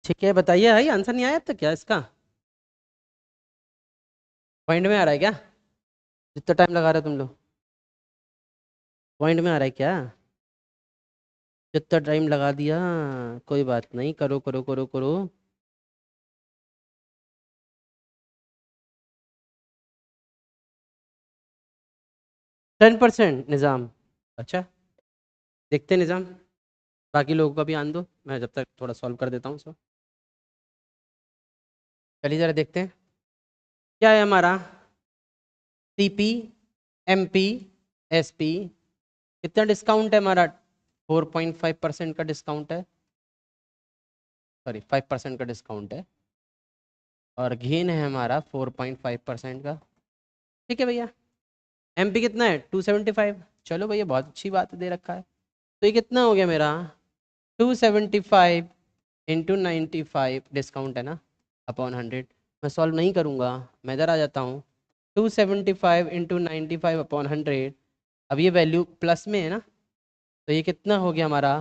ठीक है, बताइए भाई, आंसर नहीं आया अब तक क्या इसका? पॉइंट में आ रहा है क्या? जितना टाइम लगा रहे हो तुम लोग, पॉइंट में आ रहा है क्या? जितना टाइम लगा दिया, कोई बात नहीं, करो करो करो करो। 10% निज़ाम। अच्छा, देखते हैं निज़ाम, बाकी लोगों का भी आन दो, मैं जब तक थोड़ा सॉल्व कर देता हूँ सो। चलिए जरा देखते हैं क्या है हमारा। CP MP SP कितना डिस्काउंट है हमारा? 4.5% का डिस्काउंट है, सॉरी 5% का डिस्काउंट है, और गेन है हमारा 4.5% का। ठीक है भैया। MP कितना है? 275। चलो भैया, बहुत अच्छी बात दे रखा है। तो ये कितना हो गया मेरा? 275 इंटू 95, डिस्काउंट है ना, अपॉन 100। मैं सॉल्व नहीं करूँगा, मैं इधर आ जाता हूँ। 275 इंटू 95 अपॉन 100, अब ये वैल्यू प्लस में है ना, तो ये कितना हो गया हमारा?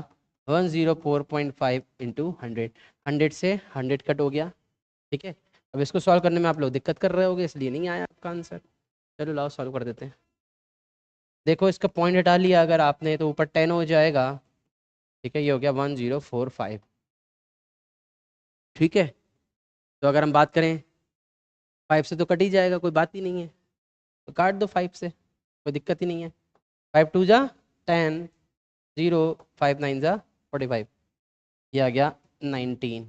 104.5 इंटू 100। 100 से 100 कट हो गया। ठीक है। अब इसको सॉल्व करने में आप लोग दिक्कत कर रहे होगे, इसलिए नहीं आया आपका आंसर। चलो लाओ सॉल्व कर देते हैं। देखो इसका पॉइंट हटा लिया अगर आपने तो ऊपर 10 हो जाएगा। ठीक है, ये हो गया 1045। ठीक है। तो अगर हम बात करें 5 से तो कट ही जाएगा, कोई बात ही नहीं है, तो काट दो 5 से, कोई दिक्कत ही नहीं है। 5 2 जा 10, 0 5 9 जा 45, ये आ गया 19।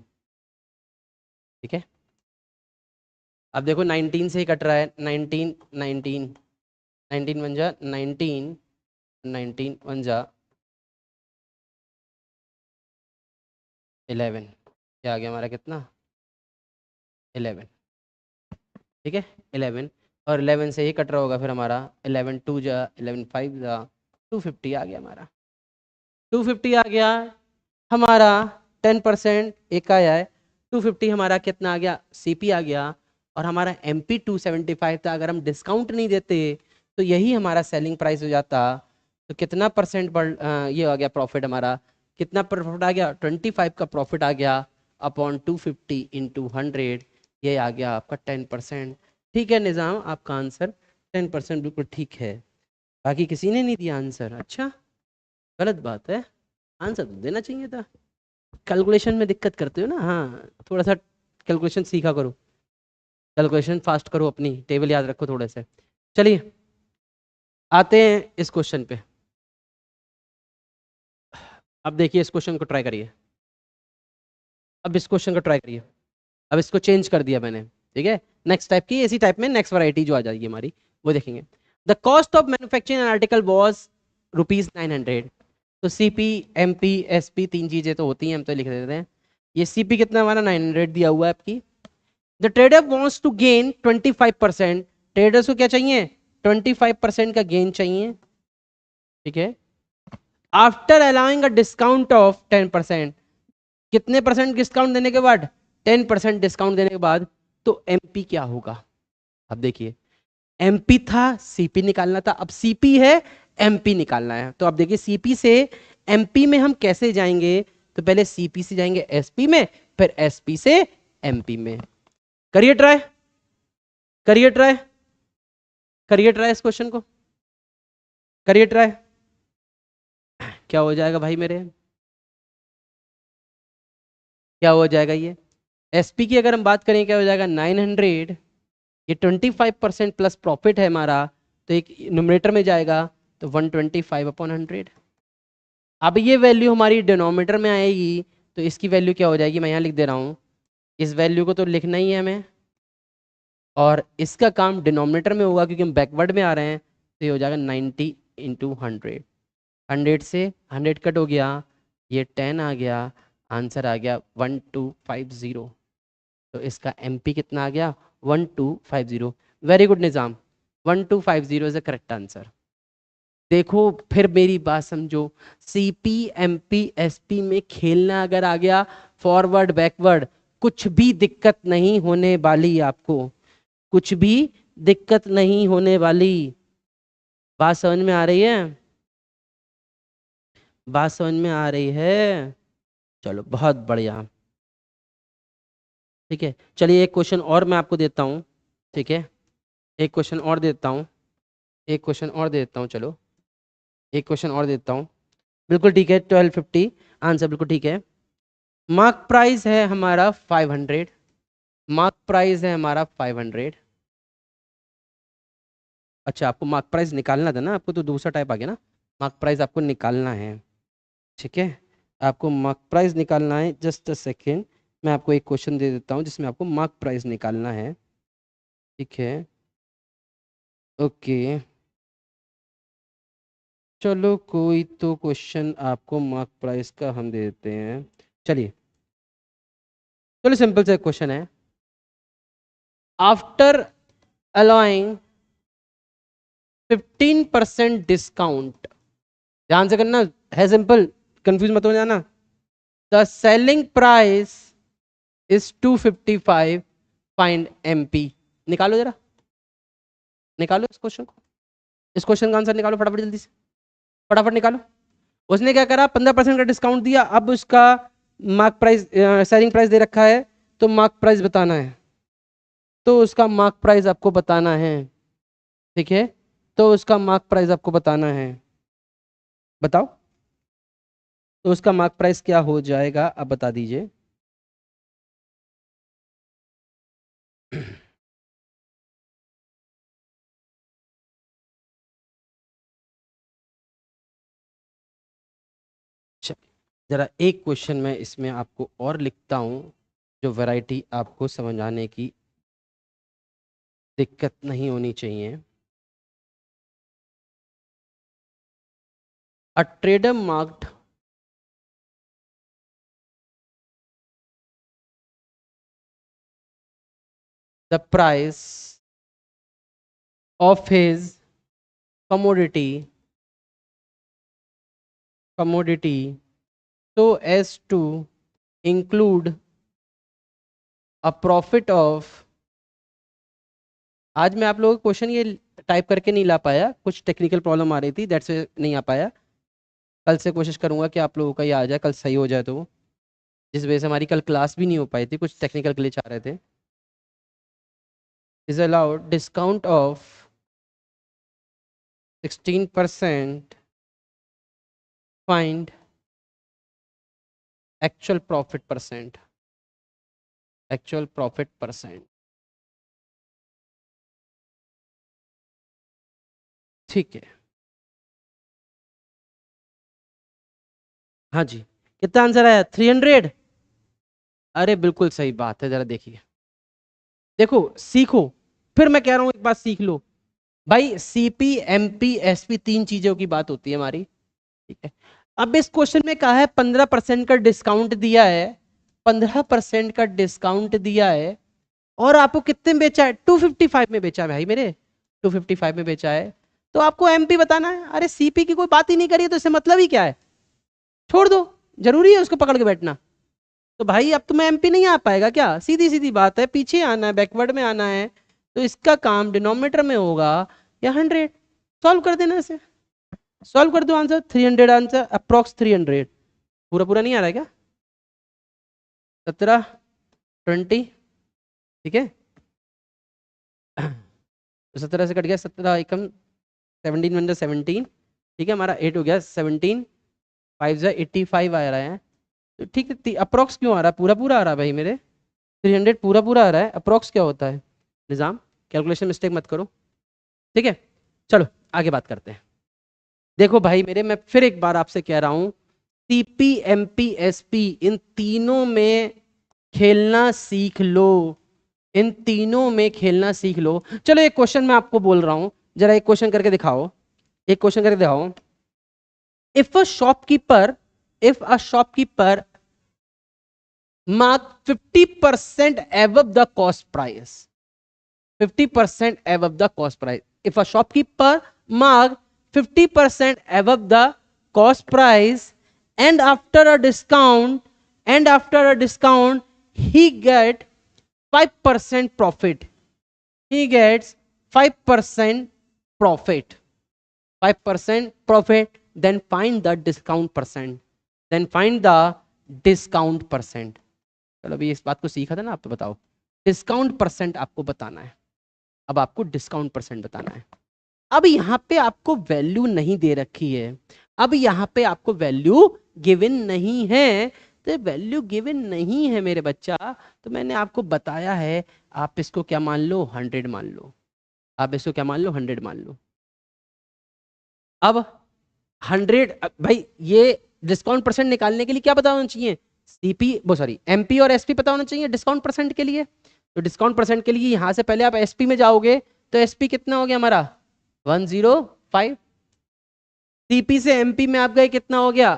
ठीक है। अब देखो 19 से ही कट रहा है, 19 19, 19 बन जा 19, 19 बन जा 11, ये आ गया हमारा कितना? 11। ठीक है, 11, और 11 से ही कट रहा होगा फिर हमारा 11 2 जा 11 5 जा 250 आ गया हमारा। 250 आ गया हमारा, 10% एक आया है। 250 हमारा कितना आ गया? CP आ गया। और हमारा MP 275 था, अगर हम डिस्काउंट नहीं देते तो यही हमारा सेलिंग प्राइस हो जाता। तो कितना परसेंट बढ़ ये आ गया प्रॉफिट हमारा? कितना प्रॉफिट आ गया? 25 का प्रॉफिट आ गया अपॉन 250 इंटू 100, ये आ गया आपका 10%। ठीक है निज़ाम, आपका आंसर 10% बिल्कुल ठीक है। बाकी किसी ने नहीं दिया आंसर, अच्छा गलत बात है, आंसर तो देना चाहिए था। कैलकुलेशन में दिक्कत करते हो ना, हाँ थोड़ा सा कैलकुलेशन सीखा करो, कैलकुलेशन फास्ट करो, अपनी टेबल याद रखो थोड़े से। चलिए आते हैं इस क्वेश्चन पे। अब देखिए इस क्वेश्चन को ट्राई करिए, अब इस क्वेश्चन को ट्राई करिए। अब इसको चेंज कर दिया मैंने। ठीक है, नेक्स्ट टाइप की, इसी टाइप में नेक्स्ट वैरायटी जो आ जाएगी हमारी वो देखेंगे। The cost of manufacturing an article was ₹900। तो CP MP SP तीन चीजें तो होती हैं, हम तो लिख देते हैं। ये CP कितना हमारा 900 दिया हुआ है आपकी, the trader wants to gain 25%, traders को क्या चाहिए, 25% का गेन चाहिए, ठीक है। After allowing a discount of 10%, कितने परसेंट डिस्काउंट देने के बाद, 10% डिस्काउंट देने के बाद, तो एमपी क्या होगा। अब देखिए, एमपी था, सीपी निकालना था, अब सीपी है, एमपी निकालना है। तो अब देखिए सीपी से एमपी में हम कैसे जाएंगे, तो पहले सीपी से जाएंगे एसपी में, फिर एसपी से एमपी में। करिए ट्राई, करिए ट्राई, करिए ट्राई, इस क्वेश्चन को करिए ट्राई। क्या हो जाएगा भाई मेरे, क्या हो जाएगा ये, एसपी की अगर हम बात करें क्या हो जाएगा 900, ये 25% प्लस प्रॉफिट है हमारा, तो एक न्यूमरेटर में जाएगा, तो 125/100। अब ये वैल्यू हमारी डिनोमिनेटर में आएगी, तो इसकी वैल्यू क्या हो जाएगी, मैं यहाँ लिख दे रहा हूँ, इस वैल्यू को तो लिखना ही है हमें, और इसका काम डिनोमिनेटर में होगा क्योंकि हम बैकवर्ड में आ रहे हैं, तो ये हो जाएगा 90 इंटू 100, 100 से 100 कट हो गया, ये 10 आ गया, आंसर आ गया 1250। तो इसका एमपी कितना आ गया, 1250। Very good Nizam, 1250 is the correct answer. देखो फिर मेरी बात समझो, सीपी एमपी एसपी में खेलना अगर आ गया, फॉरवर्ड बैकवर्ड, कुछ भी दिक्कत नहीं होने वाली आपको, कुछ भी दिक्कत नहीं होने वाली। बात समझ में आ रही है, बात समझ में आ रही है, चलो बहुत बढ़िया, ठीक है। चलिए एक क्वेश्चन और मैं आपको देता हूँ, ठीक है, एक क्वेश्चन और देता हूँ, एक क्वेश्चन और देता हूँ, चलो एक क्वेश्चन और देता हूँ, बिल्कुल ठीक है, 1250 आंसर, बिल्कुल ठीक है। मार्क प्राइस है हमारा 500, मार्क प्राइस है हमारा 500। अच्छा आपको मार्क प्राइस निकालना था ना, आपको तो दूसरा टाइप आ गया ना, मार्क प्राइस आपको निकालना है, ठीक है, आपको मार्क प्राइस निकालना है। जस्ट अ सेकेंड, मैं आपको एक क्वेश्चन दे देता हूँ जिसमें आपको मार्क प्राइस निकालना है, ठीक है, ओके। चलो कोई तो क्वेश्चन आपको मार्क प्राइस का हम दे देते हैं, चलिए, चलो सिंपल सा क्वेश्चन है, आफ्टर अलाउइंग 15% डिस्काउंट, ध्यान से करना, है सिंपल, कंफ्यूज मत हो जाना। The selling price is 255, find MP. निकालो जरा, निकालो इस क्वेश्चन को, इस क्वेश्चन का आंसर निकालो फटाफट, जल्दी से फटाफट निकालो। उसने क्या करा, 15% का डिस्काउंट दिया, अब उसका मार्क प्राइस, सेलिंग प्राइस दे रखा है, तो मार्क प्राइस बताना है, तो उसका मार्क प्राइस आपको बताना है, ठीक है, तो उसका मार्क प्राइस आपको बताना है, बताओ, तो उसका मार्क प्राइस क्या हो जाएगा, अब बता दीजिए। जरा एक क्वेश्चन मैं इसमें आपको और लिखता हूं, जो वैरायटी आपको समझ आने की दिक्कत नहीं होनी चाहिए। A trader marked the price of his commodity commodity so as to include a profit of, आज मैं आप लोगों को क्वेश्चन ये टाइप करके नहीं ला पाया, कुछ टेक्निकल प्रॉब्लम आ रही थी, दैट्स नहीं आ पाया। कल से कोशिश करूंगा कि आप लोगों का ये आ जाए, कल सही हो जाए, तो जिस वजह से हमारी कल क्लास भी नहीं हो पाई थी, कुछ टेक्निकल ग्लिच आ रहे थे। Is allowed discount of 16%, find actual profit percent, actual profit percent, ठीक है। हाँ जी, कितना आंसर आया, 300। अरे बिल्कुल सही बात है, जरा देखिए, देखो सीखो, फिर मैं कह रहा हूं एक बात सीख लो भाई, सीपी एमपी एसपी तीन चीजों की बात होती है हमारी, ठीक है। अब इस क्वेश्चन में कहा है 15% का डिस्काउंट दिया है, 15% का डिस्काउंट दिया है, और आपको कितने में बेचा है? 255 में बेचा है भाई मेरे, 255 में बेचा है। तो आपको एमपी बताना है। अरे सीपी की कोई बात ही नहीं करी तो इससे मतलब ही क्या है, छोड़ दो, जरूरी है उसको पकड़ के बैठना। तो भाई अब तुम्हें एमपी नहीं आ पाएगा क्या? सीधी सीधी बात है, पीछे आना है, बैकवर्ड में आना है। तो इसका काम डिनोमिनेटर में होगा या 100। सॉल्व कर देना इसे, सॉल्व कर दो आंसर 300, आंसर अप्रोक्स 300। पूरा पूरा नहीं आ रहा है क्या? 17 20, ठीक है। तो 17 से कट गया, 17 एकम 17 वन 17, ठीक है। हमारा 8 हो गया 17, 5 जा 85 आ रहा है। तो ठीक है, अप्रोक्स क्यों आ रहा है? पूरा पूरा आ रहा है भाई मेरे, 300 पूरा पूरा आ रहा है। अप्रोक्स क्या होता है? निज़ाम कैलकुलेशन मिस्टेक मत करो, ठीक है। चलो आगे बात करते हैं। देखो भाई मेरे, मैं फिर एक बार आपसे कह रहा हूं, सीपी एमपी एसपी इन तीनों में खेलना सीख लो, इन तीनों में खेलना सीख लो। चलो एक क्वेश्चन मैं आपको बोल रहा हूं, जरा एक क्वेश्चन करके दिखाओ, एक क्वेश्चन करके दिखाओ। If a shopkeeper mark 50% above the cost price, 50% above the cost price. If a shopkeeper mark 50% above the cost price and after a discount he get 5% profit, he gets 5% profit, 5% profit, then find the discount percent, then find the discount percent. चलो अभी इस बात को सीखा था ना, आप बताओ डिस्काउंट परसेंट आपको बताना है। अब आपको डिस्काउंट परसेंट बताना है। अब यहाँ पे आपको वैल्यू नहीं दे रखी है, अब यहाँ पे आपको वैल्यू गिवन नहीं है। तो वैल्यू गिवन नहीं है मेरे बच्चा, तो मैंने आपको बताया है आप इसको क्या मान लो, 100 मान लो। आप इसको क्या मान लो, 100 मान लो। अब 100 भाई, ये डिस्काउंट परसेंट निकालने के लिए क्या पता होना चाहिए? सीपी वो सॉरी एमपी और एसपी पता होना चाहिए डिस्काउंट परसेंट के लिए। तो डिस्काउंट परसेंट के लिए यहां से पहले आप एसपी में जाओगे, तो एसपी कितना हो गया हमारा 105। सीपी से एमपी में आप गए, कितना हो गया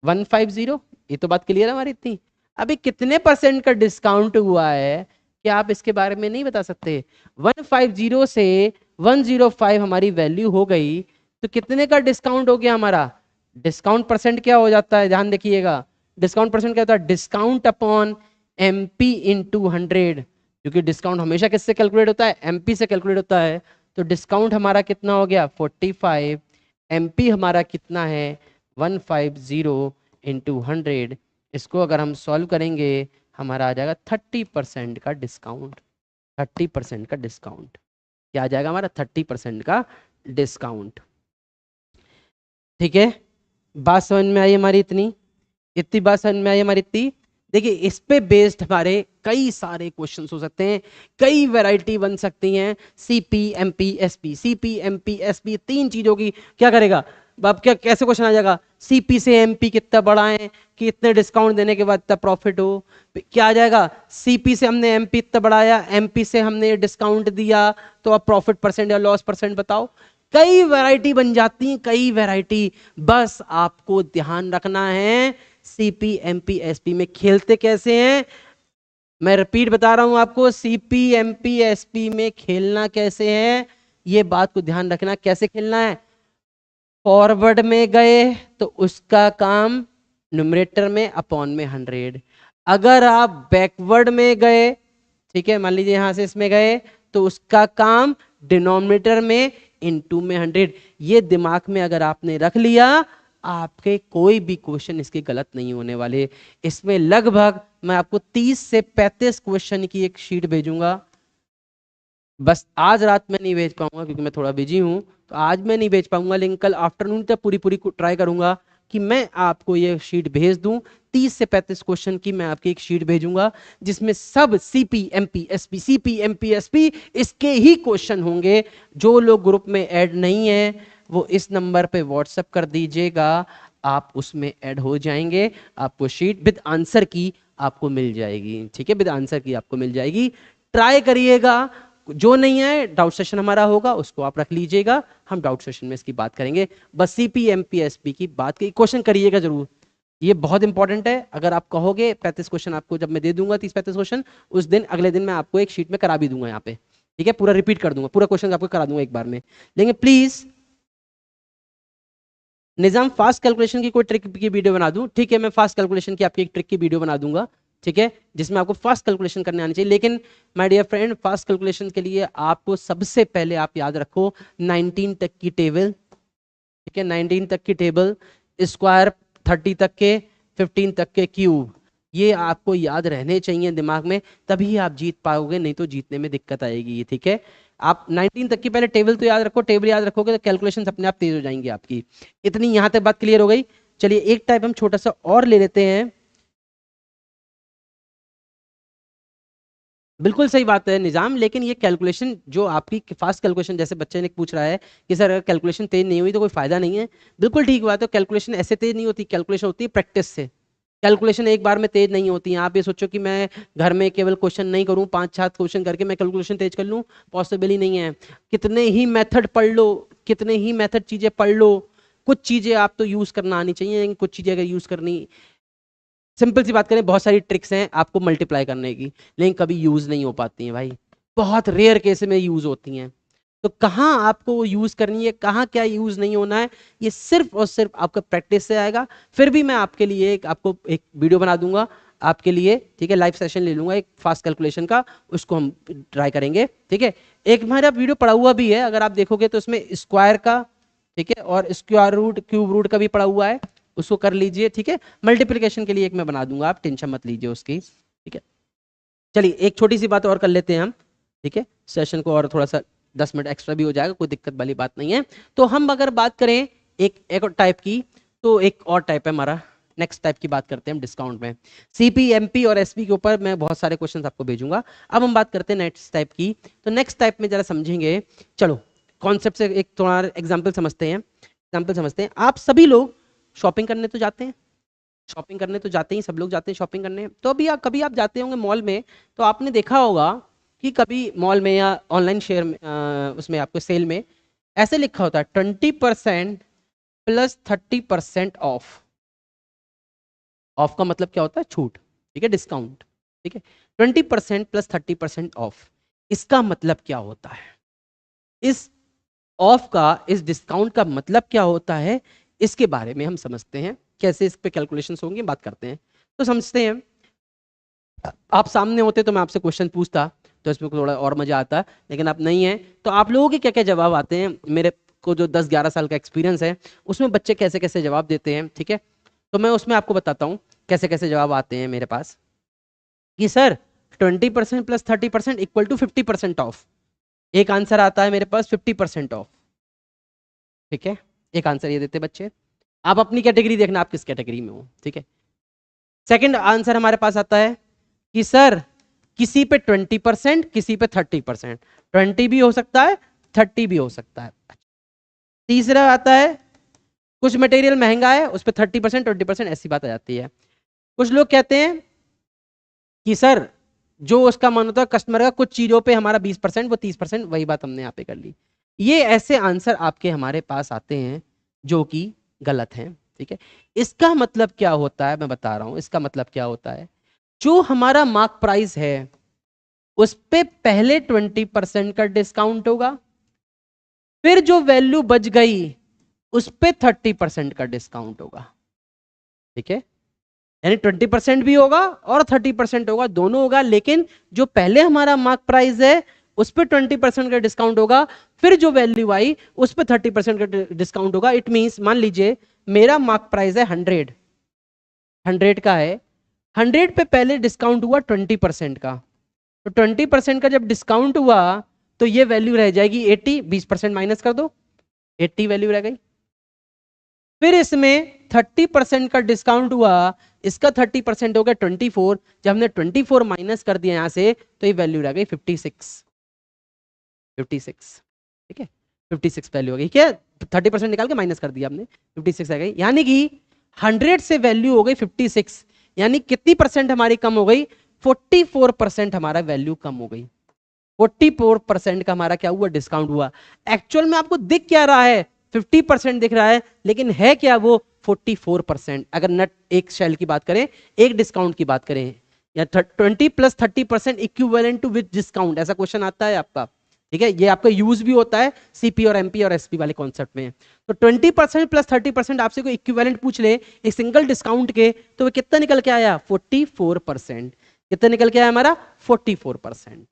150। ये तो बात क्लियर है हमारी इतनी। अभी कितने परसेंट का डिस्काउंट हुआ है क्या आप इसके बारे में नहीं बता सकते? 150 से 105 हमारी वैल्यू हो गई, तो कितने का डिस्काउंट हो गया हमारा? डिस्काउंट परसेंट क्या हो जाता है, ध्यान देखिएगा। डिस्काउंट परसेंट क्या होता है? डिस्काउंट अपॉन एमपी इंटू 100, क्योंकि डिस्काउंट हमेशा किससे कैलकुलेट होता है? एमपी से कैलकुलेट होता है। तो डिस्काउंट हमारा कितना हो गया 45, एमपी हमारा कितना है 150 इंटू 100। इसको अगर हम सॉल्व करेंगे हमारा आ जाएगा 30% का डिस्काउंट, 30% का डिस्काउंट। क्या आ जाएगा हमारा? 30% का डिस्काउंट। ठीक है, बात समझ में आई हमारी? इतनी इतनी बात समझ में आई हमारी इतनी। देखिए इस पे बेस्ड हमारे कई सारे क्वेश्चंस हो सकते हैं, कई वैरायटी बन सकती हैं। CP MP SP, CP MP SP, तीन चीजों की क्या करेगा? अब क्या कैसे क्वेश्चन आ जाएगा? सीपी से एमपी कितना बढ़ाएं कि इतने डिस्काउंट देने के बाद इतना प्रॉफिट हो। क्या आ जाएगा? सीपी से हमने एमपी इतना बढ़ाया, एमपी से हमने डिस्काउंट दिया, तो अब प्रॉफिट परसेंट या लॉस परसेंट बताओ। कई वैरायटी बन जाती हैं, कई वैरायटी। बस आपको ध्यान रखना है सीपी एमपी एसपी में खेलते कैसे हैं। मैं रिपीट बता रहा हूं आपको, सीपी एमपी एसपी में खेलना कैसे है, ये बात को ध्यान रखना। कैसे खेलना है? फॉरवर्ड में गए तो उसका काम न्यूमरेटर में अपॉन में 100। अगर आप बैकवर्ड में गए, ठीक है, मान लीजिए यहां से इसमें गए, तो उसका काम डिनोमिनेटर में इनटू में 100। ये दिमाग में अगर आपने रख लिया, आपके कोई भी क्वेश्चन इसके गलत नहीं होने वाले। इसमें लगभग मैं आपको 30 से 35 क्वेश्चन की एक शीट भेजूंगा। बस आज रात में नहीं भेज पाऊंगा क्योंकि मैं थोड़ा बिजी हूं, तो आज मैं नहीं भेज पाऊंगा, लेकिन कल आफ्टरनून तक पूरी पूरी ट्राई करूंगा कि मैं आपको ये शीट भेज दूं। 30 से 35 क्वेश्चन की मैं आपकी एक शीट भेजूंगा, जिसमें सब CP MP SP, CP MP SP इसके ही क्वेश्चन होंगे। जो लोग ग्रुप में ऐड नहीं है वो इस नंबर पे व्हाट्सएप कर दीजिएगा, आप उसमें ऐड हो जाएंगे। आपको शीट विद आंसर की आपको मिल जाएगी, ठीक है, विद आंसर की आपको मिल जाएगी। ट्राई करिएगा। जो नहीं है डाउट सेशन हमारा होगा, उसको आप रख लीजिएगा, हम डाउट सेशन में इसकी बात करेंगे। बस सीपी एमपी एसपी की बात की क्वेश्चन करिएगा जरूर। ये बहुत इंपॉर्टेंट है। अगर आप कहोगे 35 क्वेश्चन आपको जब मैं दे दूंगा 30-35 क्वेश्चन, उस दिन अगले दिन मैं आपको एक शीट में करा भी दूंगा यहाँ पे, ठीक है, पूरा रिपीट कर दूंगा, पूरा क्वेश्चन आपको करा दूंगा एक बार में। लेकिन प्लीज निजाम फास्ट कैलकुलेशन की कोई ट्रिक की वीडियो बना दूं, ठीक है, मैं फास्ट कैलकुलेशन की आपकी एक ट्रिक की वीडियो बना दूंगा, ठीक है, जिसमें आपको फास्ट कैलकुलेशन करने आनी चाहिए। लेकिन my dear friend, fast calculation के लिए आपको सबसे पहले आप याद रखो 19 तक की टेबल, ठीक है, 19 तक की टेबल, स्क्वायर 30 तक के, 15 तक के क्यूब, ये आपको याद रहने चाहिए दिमाग में, तभी आप जीत पाओगे, नहीं तो जीतने में दिक्कत आएगी, ठीक है। आप 19 तक की पहले टेबल तो याद रखो, टेबल याद रखोगे तो कैलकुलेशन अपने आप तेज हो जाएंगी आपकी। इतनी यहां तक बात क्लियर हो गई। चलिए एक टाइप हम छोटा सा और ले लेते हैं। बिल्कुल सही बात है निजाम, लेकिन ये कैलकुलेशन जो आपकी फास्ट कैलकुलेशन, जैसे बच्चे ने पूछ रहा है कि सर अगर कैलकुलेशन तेज नहीं हुई तो कोई फायदा नहीं है, बिल्कुल ठीक बात है। कैलकुलेशन ऐसे तेज नहीं होती, कैलकुलेशन होती है प्रैक्टिस से। कैलकुलेशन एक बार में तेज नहीं होती है। आप ये सोचो कि मैं घर में केवल क्वेश्चन नहीं करूं, 5-7 क्वेश्चन करके मैं कैलकुलेशन तेज कर लूं, पॉसिबल ही नहीं है। कितने ही मेथड पढ़ लो, कितने ही मेथड चीजें पढ़ लो, कुछ चीजें आप तो यूज करना आनी चाहिए, लेकिन कुछ चीजें अगर यूज करनी, सिंपल सी बात करें, बहुत सारी ट्रिक्स हैं आपको मल्टीप्लाई करने की, लेकिन कभी यूज नहीं हो पाती हैं भाई, बहुत रेयर केस में यूज होती हैं। तो कहाँ आपको यूज करनी है, कहाँ क्या यूज नहीं होना है, ये सिर्फ और सिर्फ आपका प्रैक्टिस से आएगा। फिर भी मैं आपके लिए आपको एक वीडियो बना दूंगा आपके लिए, ठीक है, लाइव सेशन ले लूंगा एक फास्ट कैलकुलेशन का, उसको हम ट्राई करेंगे, ठीक है। एक हमारा वीडियो पड़ा हुआ भी है, अगर आप देखोगे तो उसमें स्क्वायर का, ठीक है, और स्क्वायर रूट क्यूब रूट का भी पड़ा हुआ है, उसको कर लीजिए, ठीक है। मल्टीप्लिकेशन के लिए एक मैं बना दूंगा, आप टेंशन मत लीजिए उसकी, ठीक है। चलिए एक छोटी सी बात और कर लेते हैं हम, ठीक है, सेशन को और थोड़ा सा 10 मिनट एक्स्ट्रा भी हो जाएगा, कोई दिक्कत वाली बात नहीं है। तो हम अगर बात करें एक और टाइप की, तो एक और टाइप है हमारा, नेक्स्ट टाइप की बात करते हैं हम डिस्काउंट में। सीपी, एमपी और एसपी के ऊपर मैं बहुत सारे क्वेश्चन आपको भेजूंगा। अब हम बात करते हैं नेक्स्ट टाइप की। तो नेक्स्ट टाइप में जरा समझेंगे, चलो कॉन्सेप्ट से एक थोड़ा एग्जाम्पल समझते हैं। एग्जाम्पल समझते हैं, आप सभी लोग शॉपिंग करने तो जाते हैं, शॉपिंग करने तो जाते ही, सब लोग जाते हैं शॉपिंग करने। तो अभी आप कभी आप जाते होंगे मॉल में, तो आपने देखा होगा कि कभी मॉल में या ऑनलाइन शेयर में, उसमें आपको सेल में ऐसे लिखा होता है 20% प्लस 30% ऑफ। ऑफ का मतलब क्या होता है? छूट, ठीक है, डिस्काउंट, ठीक है। 20% प्लस 30% ऑफ, इसका मतलब क्या होता है? इस ऑफ का, इस डिस्काउंट का मतलब क्या होता है, इसके बारे में हम समझते हैं, कैसे इस पे कैलकुलेशंस होंगी बात करते हैं। तो समझते हैं, आप सामने होते तो मैं आपसे क्वेश्चन पूछता तो इसमें थोड़ा और मजा आता, लेकिन आप नहीं है, तो आप लोगों के क्या क्या जवाब आते हैं, मेरे को जो 10-11 साल का एक्सपीरियंस है उसमें बच्चे कैसे कैसे जवाब देते हैं, ठीक है। तो मैं उसमें आपको बताता हूँ कैसे कैसे जवाब आते हैं मेरे पास, कि sir 20% plus 30% equal to 50% off. एक आंसर आता है मेरे पास 50% ऑफ, ठीक है, एक आंसर ये देते बच्चे। आप अपनी कैटेगरी देखना, आप किस कैटेगरी में हो, ठीक है। सेकंड आंसर हमारे पास आता है कि सर किसी पे 20%, किसी पे 30%, 20 भी हो सकता है, 30 भी हो सकता है। तीसरा आता है कुछ मटेरियल महंगा है, उस पर 30%, 20%, ऐसी बात आ जाती है। कुछ लोग कहते हैं कि सर जो उसका मन होता है कस्टमर का, कुछ चीजों पे हमारा 20%, वो 30%, वही बात हमने यहाँ पे कर ली। ये ऐसे आंसर आपके हमारे पास आते हैं जो कि गलत हैं, ठीक है। इसका मतलब क्या होता है, मैं बता रहा हूं इसका मतलब क्या होता है। जो हमारा मार्क प्राइस है उस पे पहले 20% का डिस्काउंट होगा, फिर जो वैल्यू बच गई उस पे 30% का डिस्काउंट होगा, ठीक है। यानी 20% भी होगा और 30% होगा, दोनों होगा, लेकिन जो पहले हमारा मार्क प्राइस है उस पर 20% का डिस्काउंट होगा, फिर जो वैल्यू आई उस पर 30% का डिस्काउंट होगा। इट मींस मान लीजिए मेरा मार्क प्राइस है 100 का है, 100 पे पहले डिस्काउंट हुआ 20% का, तो 20% का जब डिस्काउंट हुआ तो ये वैल्यू रह जाएगी 80, 20% माइनस कर दो, 80 वैल्यू रह गई। फिर इसमें 30% का डिस्काउंट हुआ, इसका 30% हो गया 24, जब हमने 24 माइनस कर दिया यहां से तो ये वैल्यू रह गई 56, 56, ठीक है, 56 वैल्यू हो गई, क्या 30% निकाल के माइनस कर दिया हमने, 56 आ गई। यानी कि 100 से वैल्यू हो गई 56, यानी कितनी परसेंट हमारी कम हो गई? 44% हमारा वैल्यू कम हो गई। 44% का हमारा क्या हुआ? डिस्काउंट हुआ। एक्चुअल में आपको दिख क्या रहा है? 50% दिख रहा है, लेकिन है क्या वो 44%। अगर नेट एक शेल की बात करें, एक डिस्काउंट की बात करें, या 20 plus 30% equivalent to which discount, ऐसा क्वेश्चन आता है आपका। ठीक है, ये आपका यूज भी होता है सीपी और एमपी और एसपी वाले कॉन्सेप्ट में। तो 20% प्लस 30% आपसे कोई इक्विवेलेंट पूछ ले एक सिंगल डिस्काउंट के, तो वो कितना निकल के आया 44%। कितना निकल के आया हमारा 44%।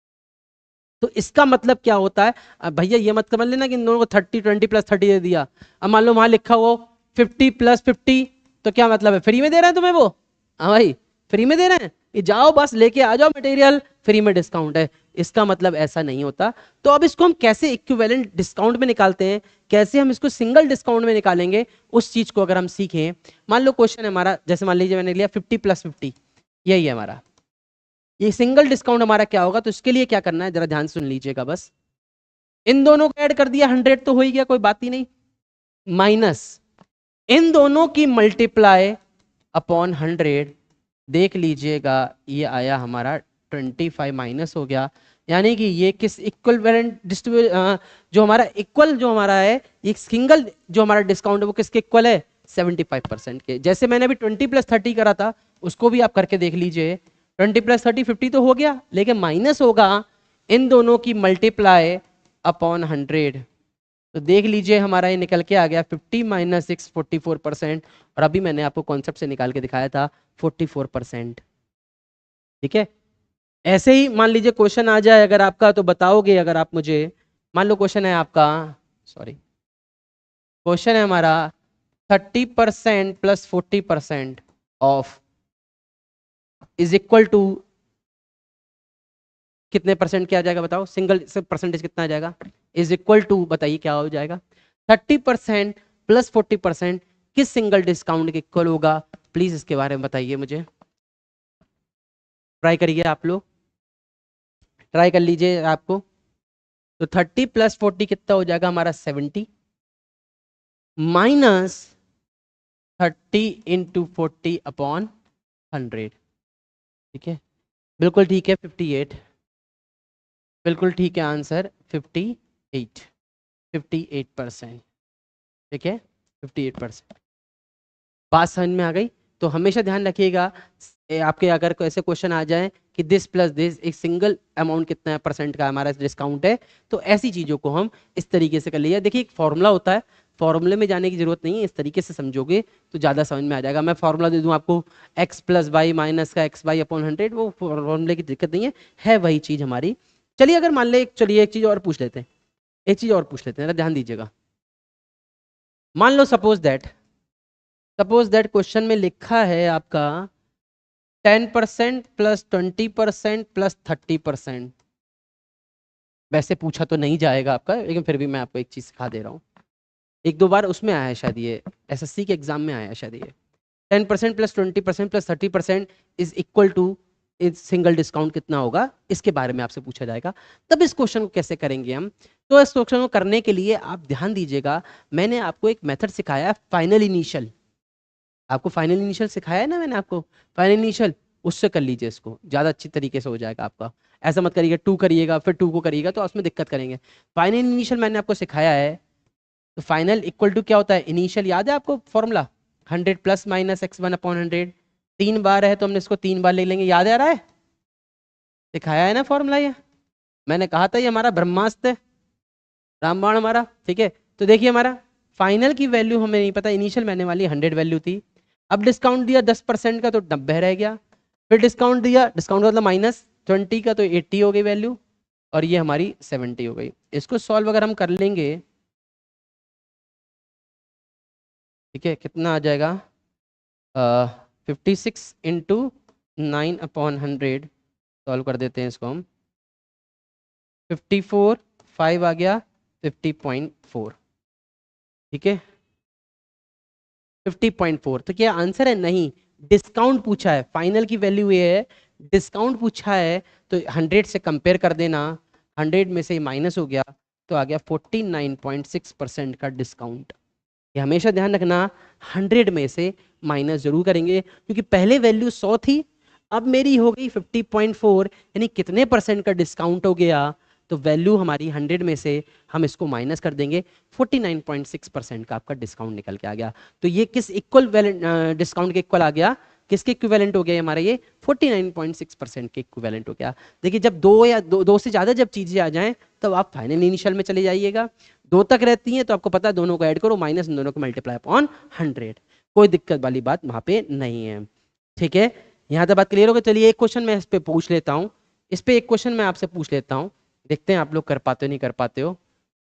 तो इसका मतलब क्या होता है, अब भैया ये मत समझ लेना कि इन दोनों को 20 प्लस 30 दे दिया। अब मान लो वहां लिखा हो 50 प्लस 50, तो क्या मतलब है, फ्री में दे रहे हैं तुम्हें वो? हाँ भाई, फ्री में दे रहे हैं, ये जाओ बस लेके आ जाओ मटेरियल, फ्री में डिस्काउंट है। इसका मतलब ऐसा नहीं होता। तो अब इसको हम कैसे इक्विवेलेंट डिस्काउंट में निकालते हैं, कैसे हम इसको सिंगल डिस्काउंट में निकालेंगे, उस चीज को अगर हम सीखें। मान लो क्वेश्चन है हमारा, जैसे मान लीजिए मैंने लिया 50 प्लस 50, यही है हमारा, ये सिंगल डिस्काउंट हमारा क्या होगा। तो इसके लिए क्या करना है, जरा ध्यान सुन लीजिएगा बस। इन दोनों को ऐड कर दिया, 100 तो हो ही गया, कोई बात ही नहीं, माइनस इन दोनों की मल्टीप्लाई अपॉन 100, देख लीजिएगा ये आया हमारा 25 माइनस हो गया। यानी कि ये किस इक्वल जो हमारा इक्वल जो हमारा है, ये सिंगल जो हमारा डिस्काउंट है वो किसके इक्वल है, 75% के। जैसे मैंने अभी 20 प्लस 30 करा था, उसको भी आप करके देख लीजिए। 20 प्लस 30 50 तो हो गया, लेकिन माइनस होगा इन दोनों की मल्टीप्लाई अपॉन 100। तो देख लीजिए हमारा ये निकल के आ गया 50 माइनस 6 44%। और अभी मैंने आपको कॉन्सेप्ट से निकाल के दिखाया था 44%। ठीक है, ऐसे ही मान लीजिए क्वेश्चन आ जाए अगर आपका, तो बताओगे अगर आप मुझे। मान लो क्वेश्चन है आपका, सॉरी, क्वेश्चन है हमारा 30% plus 40% off is equal to कितने परसेंट क्या आ जाएगा बताओ, सिंगल से परसेंटेज कितना आ जाएगा, इज इक्वल टू, बताइए क्या हो जाएगा। 30% प्लस 40% किस सिंगल डिस्काउंट के इक्वल होगा, प्लीज इसके बारे में बताइए मुझे। ट्राई करिए आप लोग, ट्राई कर लीजिए आपको। तो 30 प्लस 40 कितना हो जाएगा हमारा 70, माइनस 30 इंटू 40 अपॉन 100। ठीक है, बिल्कुल ठीक है, 58, बिल्कुल ठीक है आंसर 58, 58%। ठीक है, 58%। बात समझ में आ गई। तो हमेशा ध्यान रखिएगा, आपके अगर कोई ऐसे क्वेश्चन आ जाए कि दिस प्लस दिस, एक सिंगल अमाउंट कितना है परसेंट का हमारा डिस्काउंट है, तो ऐसी चीजों को हम इस तरीके से कर लीजिए। देखिए एक फॉर्मूला होता है, फॉर्मूले में जाने की जरूरत नहीं है, इस तरीके से समझोगे तो ज्यादा समझ में आ जाएगा। मैं फॉर्मूला दे दूं आपको, x प्लस वाई माइनस का एक्स वाई अपॉन 100, वो फॉर्मूले की दिक्कत नहीं है वही चीज हमारी। चलिए अगर मान ले, चलिए एक चीज और पूछ लेते हैं, एक चीज और पूछ लेते हैं, ध्यान दीजिएगा। मान लो सपोज दैट क्वेश्चन में लिखा है आपका 10% प्लस 20% प्लस 30%। वैसे पूछा तो नहीं जाएगा आपका, लेकिन फिर भी मैं आपको एक चीज सिखा दे रहा हूँ। एक दो बार उसमें आया है शायद, ये एसएससी के एग्जाम में आया है शायद। ये 10% plus 20% plus 30% is equal two is single discount कितना होगा, इसके बारे में आपसे पूछा जाएगा। तब इस क्वेश्चन को कैसे करेंगे हम, तो इस क्वेश्चन को करने के लिए आप ध्यान दीजिएगा, मैंने आपको एक मेथड सिखाया है फाइनल इनिशियल। आपको फाइनल इनिशियल सिखाया है ना मैंने आपको, फाइनल इनिशियल, उससे कर लीजिए इसको, ज़्यादा अच्छी तरीके से हो जाएगा आपका। ऐसा मत करिएगा 2 करिएगा फिर 2 को करिएगा, तो उसमें दिक्कत करेंगे। फाइनल इनिशियल मैंने आपको सिखाया है। तो फाइनल इक्वल टू क्या होता है, इनिशियल याद है आपको formula, 100 plus minus x1 upon 100। 3 बार है तो हमने इसको 3 बार ले लेंगे, याद आ रहा है, सिखाया है ना फॉर्मूला ये, मैंने कहा था ये हमारा ब्रह्मास्त्र है, रामबाण हमारा। ठीक है, तो देखिए हमारा फाइनल की वैल्यू हमें नहीं पता, इनिशियल मैंने वाली 100 वैल्यू थी। अब डिस्काउंट दिया 10% का तो 90 रह गया, फिर डिस्काउंट दिया, डिस्काउंट मतलब माइनस 20 का तो 80 हो गई वैल्यू, और ये हमारी 70 हो गई। इसको सॉल्व अगर हम कर लेंगे, ठीक है, कितना आ जाएगा, 56 इंटू 9 अपॉन 100, सॉल्व कर देते हैं इसको हम, 54, 5 आ गया 50.4। ठीक है, 50.4। तो क्या आंसर है, नहीं, डिस्काउंट पूछा है, फाइनल की वैल्यू ये है, डिस्काउंट पूछा है, तो 100 से कंपेयर कर देना, 100 में से माइनस हो गया तो आ गया 49.6% का डिस्काउंट। ये हमेशा ध्यान रखना, 100 में से माइनस जरूर करेंगे, क्योंकि पहले वैल्यू 100 थी, अब मेरी हो गई 50.4, यानी कितने परसेंट का डिस्काउंट हो गया, तो तो वैल्यू हमारी 100 में से हम इसको माइनस कर देंगे, 49.6% का आपका डिस्काउंट निकल के आ गया। तो ये किस इक्वल डिस्काउंट के इक्वल आ गया, किसके इक्विवेलेंट हो गया हमारा ये 49.6% के इक्विवेलेंट हो गया। देखिए जब दो से ज्यादा जब चीजें आ जाएं तब आप फाइनल इनिशियल में चले जाइएगा। 2 तक रहती हैं तो आपको पता है दोनों को ऐड करो माइनस दोनों को मल्टीप्लाई अपॉन 100, कोई दिक्कत वाली बात वहां पे नहीं है। ठीक है, यहाँ तक बात क्लियर हो गई। चलिए एक क्वेश्चन मैं इस पे पूछ लेता हूँ, इस पे एक क्वेश्चन मैं आपसे पूछ लेता हूँ, देखते हैं आप लोग कर पाते हो नहीं कर पाते हो।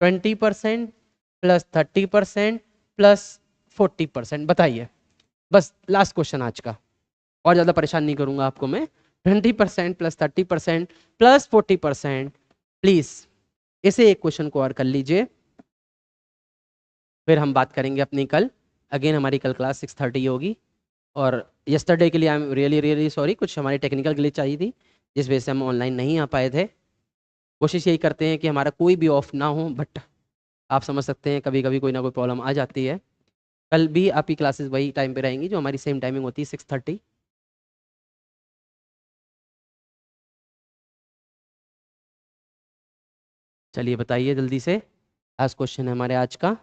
20% प्लस 30% प्लस 40%, बताइए। बस लास्ट क्वेश्चन आज का, और ज्यादा परेशान नहीं करूंगा आपको मैं। 20% प्लस 30% प्लस 40%, प्लीज इसे एक क्वेश्चन को और कर लीजिए, फिर हम बात करेंगे अपनी कल। अगेन हमारी कल क्लास 6:30 होगी, और यस्टरडे के लिए I am really really sorry, कुछ हमारी टेक्निकल ग्लिच चाहिए थी जिस वजह से हम ऑनलाइन नहीं आ पाए थे। कोशिश यही करते हैं कि हमारा कोई भी ऑफ ना हो, बट आप समझ सकते हैं कभी कभी कोई ना कोई प्रॉब्लम आ जाती है। कल भी आपकी क्लासेस वही टाइम पे रहेंगी जो हमारी सेम टाइमिंग होती है 6:30। चलिए बताइए जल्दी से, लास्ट क्वेश्चन है हमारे आज का,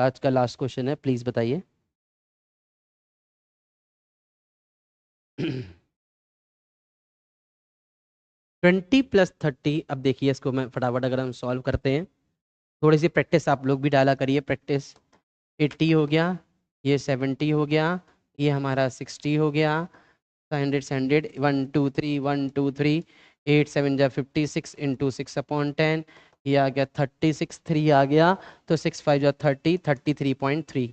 आज का लास्ट क्वेश्चन है, प्लीज बताइए। 20 प्लस 30, अब देखिए इसको मैं फटाफट अगर हम सॉल्व करते हैं, थोड़ी सी प्रैक्टिस आप लोग भी डाला करिए, प्रैक्टिस। 80 हो गया, ये 70 हो गया, ये हमारा 60 हो गया, 100 1 2 3 1 2 3 8 7 जा 56 इंटू 6/10, ये आ गया 36, 3 आ गया, तो 6 5 जा 30, 33.3,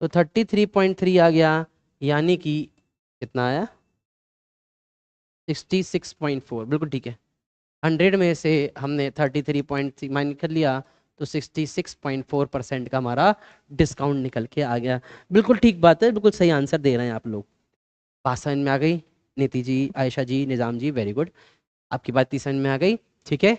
तो 33.3 आ गया, यानी कि कितना आया 66.4, बिल्कुल ठीक है। 100 में से हमने 33.3 माइनस कर लिया, तो 66.4% का हमारा डिस्काउंट निकल के आ गया। बिल्कुल ठीक बात है, बिल्कुल सही आंसर दे रहे हैं आप लोग। बात समझ में आ गई? नीति जी, आयशा जी, निज़ाम जी, वेरी गुड, आपकी बात समझ में आ गई। ठीक है,